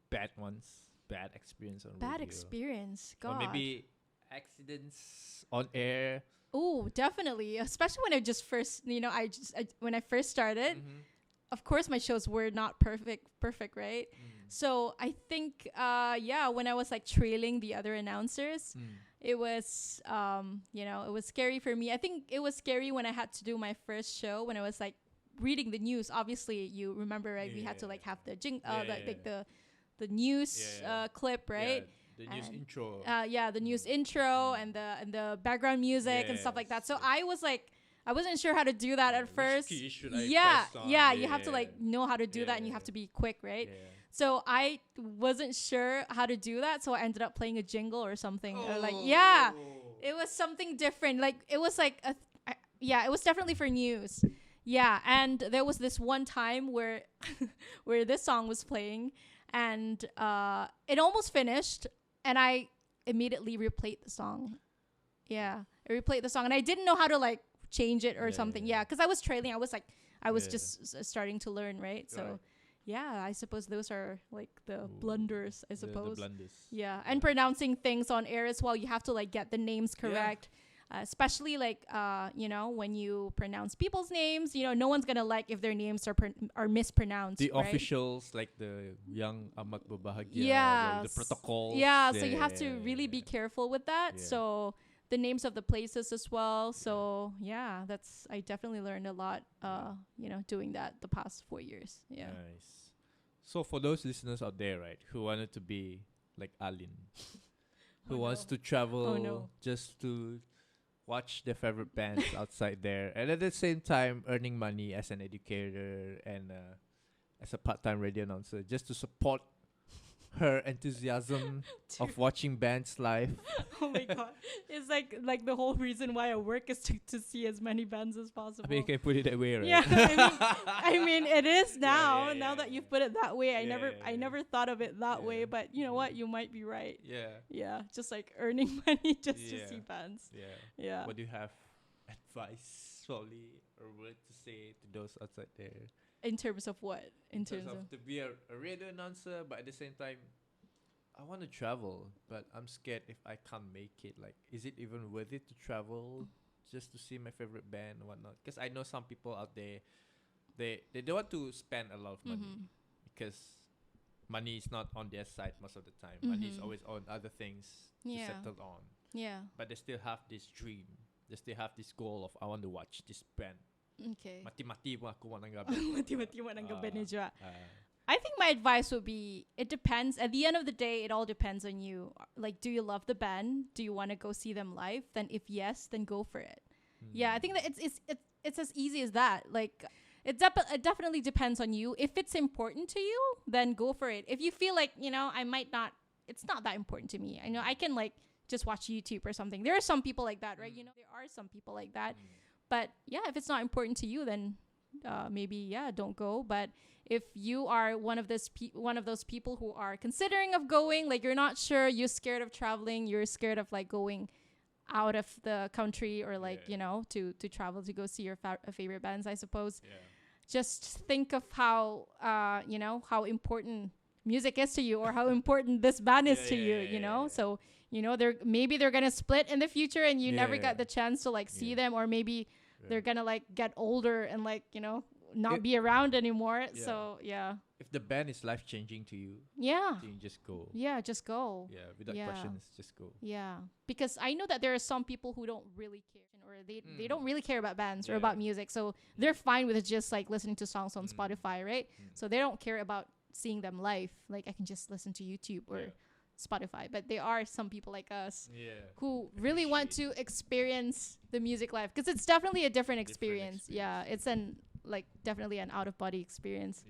bad ones? Bad experience on radio? Bad experience, God. Or maybe accidents on air? Oh, definitely. Especially when I just first, when I first started, of course my shows were not perfect, right? So I think, when I was like trailing the other announcers, it was, it was scary for me. I think it was scary when I had to do my first show, when I was like reading the news. Obviously, you remember, right? We had to like have the the news clip, right? The news intro. The news intro and the background music and stuff like that. So I was like, I wasn't sure how to do that at first. You have to like know how to do that, and you have to be quick, right? So I wasn't sure how to do that, so I ended up playing a jingle or something. It was something different. Like it was like it was definitely for news. Yeah, and there was this one time where where this song was playing, and it almost finished, and I immediately replayed the song. Yeah, I replayed the song, and I didn't know how to like change it or something. Yeah, because I was trailing. I was just starting to learn, right? So yeah, I suppose those are like the blunders, I suppose. The blunders. Yeah, and pronouncing things on air as well. You have to like get the names correct. Especially like when you pronounce people's names, no one's gonna like if their names are mispronounced. The right? officials, like the young amak babahagia, the protocols. So you have to really be careful with that. So the names of the places as well. So I definitely learned a lot doing that the past 4 years. Yeah. Nice. So for those listeners out there, right, who wanted to be like Alin, who wants to travel just to watch their favorite bands outside there, and at the same time earning money as an educator and as a part-time radio announcer, just to support her enthusiasm of watching bands live. Oh my God. It's like the whole reason why I work is to see as many bands as possible. I mean, you can put it that way, right? Yeah, I mean it is now. Now that you've put it that way, I never thought of it that way, but you know what? You might be right. Yeah, just like earning money just to see bands. Yeah. What do you have advice, probably, or word to say to those outside there? In terms of what? In terms of to be a radio announcer, but at the same time, I want to travel, but I'm scared if I can't make it. Like, is it even worth it to travel just to see my favorite band or whatnot? Because I know some people out there, they don't want to spend a lot of money because money is not on their side most of the time. Money is always on other things to settle on. Yeah. But they still have this dream. They still have this goal of, I want to watch this band. Okay. Mati-mati mo ako ng gabi. Mati-mati mo ng gabi ni Joa. I think my advice would be, it depends. At the end of the day, it all depends on you. Like, do you love the band? Do you want to go see them live? Then if yes, then go for it. Yeah, I think that it's as easy as that. Like, it definitely depends on you. If it's important to you, then go for it. If you feel like, I might not, it's not that important to me. I know I can like just watch YouTube or something. There are some people like that, right? There are some people like that. But yeah, if it's not important to you, then maybe don't go. But if you are one of those people who are considering of going, like you're not sure, you're scared of traveling, you're scared of like going out of the country or like to travel to go see your favorite bands, I suppose. Just think of how how important music is to you, or how important this band is to you. So they're gonna split in the future, and you never got the chance to like see them, or maybe they're gonna like get older and like not be around anymore. So if the band is life changing to you, then just go. Just go. Without questions, just go. Because I know that there are some people who don't really care, or they don't really care about bands or about music, so they're fine with just like listening to songs on Spotify, right? So they don't care about seeing them live. Like, I can just listen to YouTube or Spotify. But there are some people like us who really want to experience the music live, because it's definitely a different experience. It's definitely an out of body experience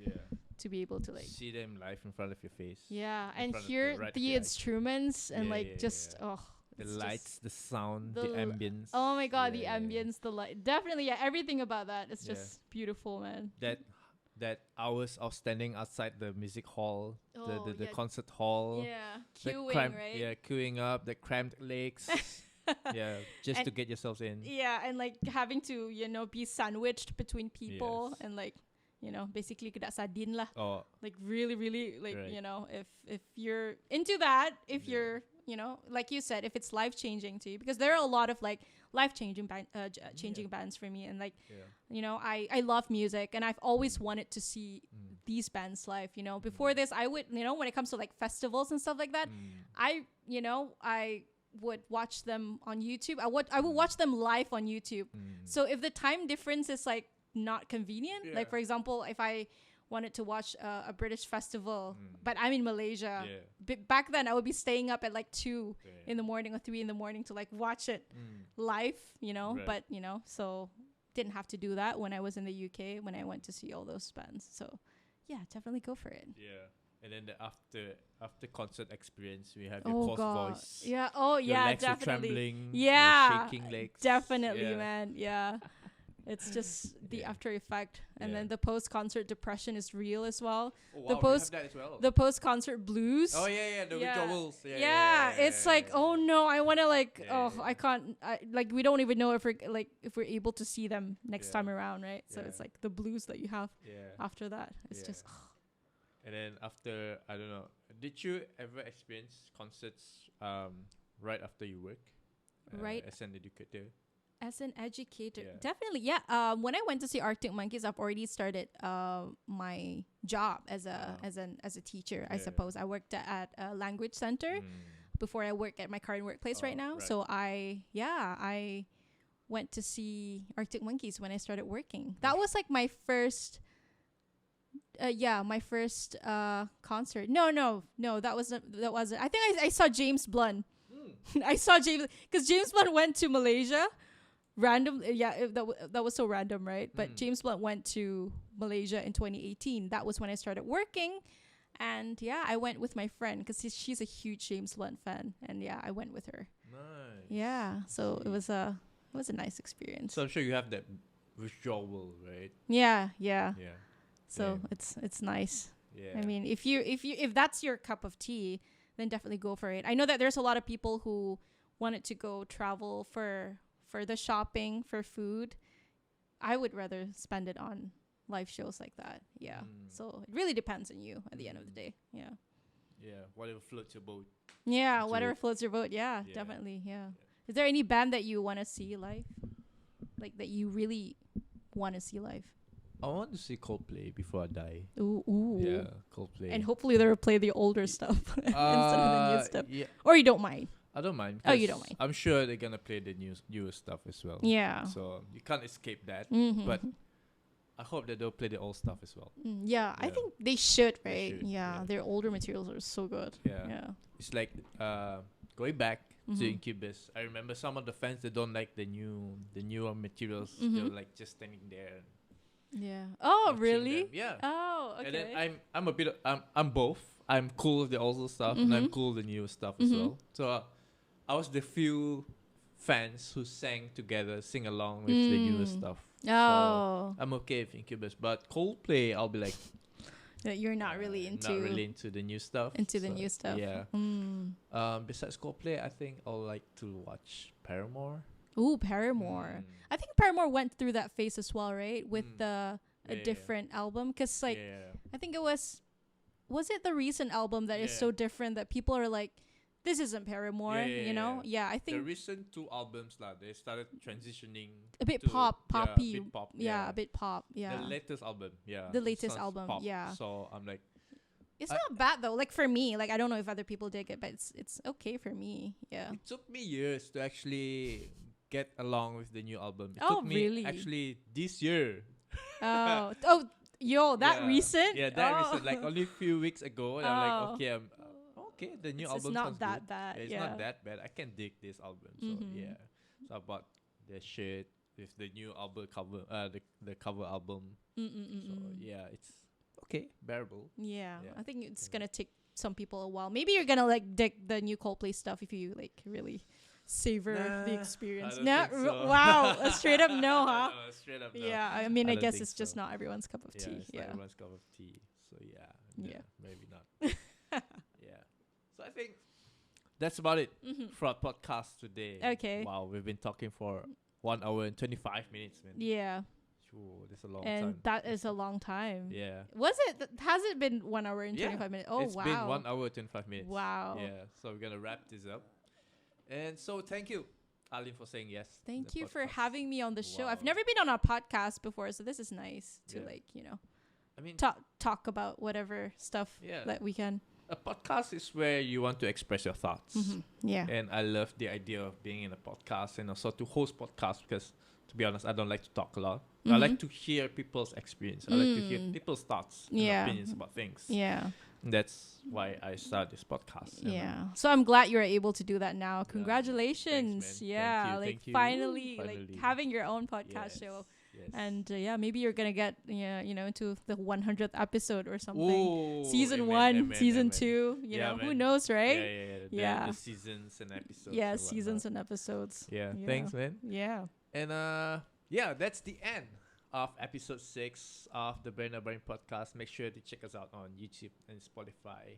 to be able to like see them live in front of your face, and hear the instruments and the lights, the sound, the ambience. Oh my God, the ambience, the light, definitely everything about that is just beautiful, man. That that hours of standing outside the music hall, the concert hall. Yeah, right? Yeah, queuing up, the cramped legs. Yeah, just to get yourselves in. Yeah, and like having to, be sandwiched between people and like, basically kena sardine lah. Oh. Like really, really, like, right. If you're into that, if you're, like you said, if it's life changing to you, because there are a lot of like life changing changing bands for me, and like, I love music, and I've always wanted to see these bands live. Before this, I would, when it comes to like festivals and stuff like that, I would watch them on YouTube. I would watch them live on YouTube. So if the time difference is like not convenient, like for example, if I wanted to watch a British festival, but I'm in Malaysia, back then I would be staying up at like 2 in the morning or 3 in the morning to like watch it live, right. But so didn't have to do that when I was in the UK when I went to see all those bands. So yeah, definitely go for it. Yeah. And then the after concert experience, we have your voice. Yeah. Oh your yeah, legs definitely. Trembling, yeah. shaking legs. Definitely, man. Yeah. It's just the after effect, and then the post-concert depression is real as well. Oh, wow, we have that as well. The post-concert blues. Oh the withdrawals. It's like, oh no, I want to like, I can't. Like we don't even know if we're able to see them next time around, right? So it's like the blues that you have after that. It's just. And then after, I don't know, did you ever experience concerts right after you work? Right. As an educator? As an educator, definitely, yeah. When I went to see Arctic Monkeys, I've already started my job as a teacher. I suppose I worked at a language center before I work at my current workplace right now. Right. So I went to see Arctic Monkeys when I started working. That was like my first. My first concert. No, that wasn't. I think I saw James Blunt. I saw James because James Blunt went to Malaysia. Random, that was so random, right? But James Blunt went to Malaysia in 2018. That was when I started working, and I went with my friend because she's a huge James Blunt fan, and I went with her. Nice. Yeah, so it was a nice experience. So I'm sure you have that withdrawal, right? Yeah. So it's nice. Yeah. I mean, if that's your cup of tea, then definitely go for it. I know that there's a lot of people who wanted to go travel for the shopping, for food. I would rather spend it on live shows like that. Yeah. So it really depends on you at the end of the day. Yeah. Yeah. Whatever floats your boat. Yeah. Whatever floats your boat. Yeah. Definitely. Yeah. Is there any band that you want to see live? Like that you really want to see live? I want to see Coldplay before I die. Ooh. Yeah, Coldplay. And hopefully they'll play the older stuff instead of the new stuff. Yeah. Or you don't mind? I don't mind. Oh, you don't mind. I'm sure they're gonna play the newer stuff as well. Yeah. So you can't escape that. But I hope that they'll play the old stuff as well. Yeah, I think they should, right? Their older materials are so good. Yeah. It's like going back to Incubus. I remember some of the fans that don't like the newer materials. They're like just standing there. Oh, really? Them. Yeah. Oh, okay. And then I'm a bit. I'm both. I'm cool with the old stuff, and I'm cool with the new stuff as well. So I was the few fans who sing along with the newer stuff. Oh. So I'm okay with Incubus, but Coldplay, I'll be like. You're not really into. Not really into the new stuff. The new stuff. Yeah. Besides Coldplay, I think I'll like to watch Paramore. Ooh, Paramore. I think Paramore went through that phase as well, right? With a different album. Because, like, I think it was it the recent album that is so different that people are like, this isn't Paramore, you know? Yeah, I think. The recent 2 albums, they started transitioning. A bit poppy. A bit pop. Yeah, a bit pop. Yeah. The latest album, The latest album, pop, yeah. So I'm like. It's not bad though. Like for me, like I don't know if other people dig it, but it's okay for me. Yeah. It took me years to actually get along with the new album. It took me really? Actually this year. That recent? Yeah, that recent. Like only a few weeks ago, and I'm like, okay, the new album. It's not that good. bad. It's not that bad. I can dig this album. So so I bought the shirt with the new album cover, the cover album. So it's okay, bearable. Yeah. I think it's gonna take some people a while. Maybe you're gonna like dig the new Coldplay stuff if you like really savor the experience. I don't think so. Wow, a straight up no, huh? No, straight up no. Yeah, I mean, I don't guess think it's just so. not everyone's cup of tea. It's not everyone's cup of tea. So Yeah. maybe not. Yeah. So I think that's about it for our podcast today. Okay. Wow, we've been talking for 1 hour and 25 minutes, man. Yeah. Ooh, that's a long And time. that is a long time. Yeah. Was it? Has it been 1 hour and 25 minutes? Oh, It's wow. been 1 hour 25 minutes. Wow. Yeah. So we're gonna wrap this up. And so thank you, Alin, for saying yes. to Thank the you for podcast. having me on the show. Wow. I've never been on a podcast before, so this is nice to I mean, talk about whatever stuff that we can. a podcast is where you want to express your thoughts. Yeah. And I love the idea of being in a podcast and also to host podcasts because, to be honest, I don't like to talk a lot. I like to hear people's experience. I like to hear people's thoughts and opinions about things. Yeah. And that's why I started this podcast. Yeah. So I'm glad you're able to do that now. Congratulations. Thanks, man. Yeah. Thank you. Finally, Woo, like having your own podcast show. Yes. And maybe you're going to get, into the 100th episode or something. Ooh, Season 1, season 2, who knows, right? Yeah. The seasons and episodes. Yeah, seasons and episodes. Yeah. Thanks, man. Yeah. And that's the end of episode 6 of the barryanakbarim podcast. Make sure to check us out on YouTube and Spotify.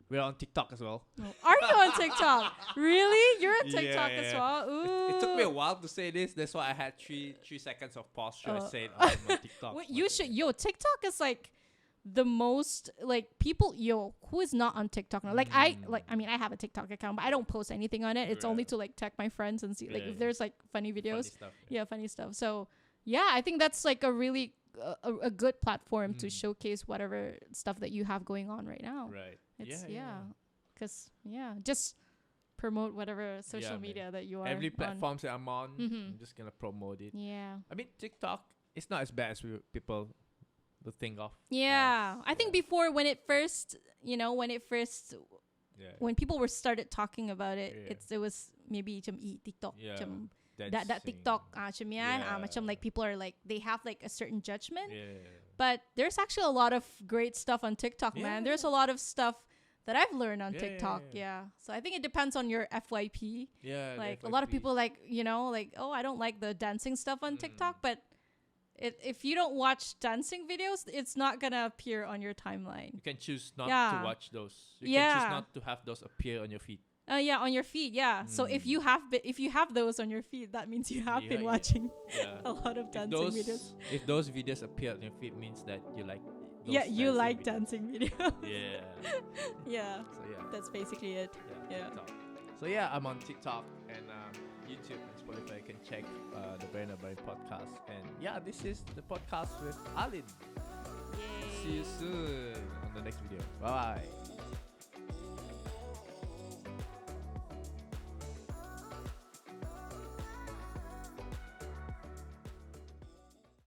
We're on TikTok as well. Oh, are you on TikTok? Really? You're on TikTok as well? Ooh. It took me a while to say this. That's why I had three seconds of pause. Should I say it on TikTok? Wait, you should. TikTok is like the most people. Who is not on TikTok now? Like I have a TikTok account, but I don't post anything on it. It's only to like tag my friends and see if there's like funny videos. Funny stuff, funny stuff. So yeah, I think that's like a really a good platform to showcase whatever stuff that you have going on right now. Right. It's because just promote whatever social media that you are. Every platform that I'm on, I'm just gonna promote it. Yeah. I mean, TikTok, it's not as bad as people would think of. Yeah. I think before when it first, when people were started talking about it, it was maybe TikTok. That TikTok macam like people are like they have like a certain judgment. But there's actually a lot of great stuff on TikTok, man. There's a lot of stuff that I've learned on TikTok. So I think it depends on your FYP. Like a lot of people like, oh, I don't like the dancing stuff on TikTok, but if you don't watch dancing videos, it's not gonna appear on your timeline. You can choose not to watch those. You can choose not to have those appear on your feed. On your feed, So if you have those on your feed, that means you have been watching a lot of dancing videos. If those videos appear on your feed, means that you like. You like dancing videos. Yeah. So that's basically it. TikTok. So I'm on TikTok and YouTube and Spotify. You can check the barryanakbarim podcast. And this is the podcast with Alin. Yay. See you soon on the next video. Bye.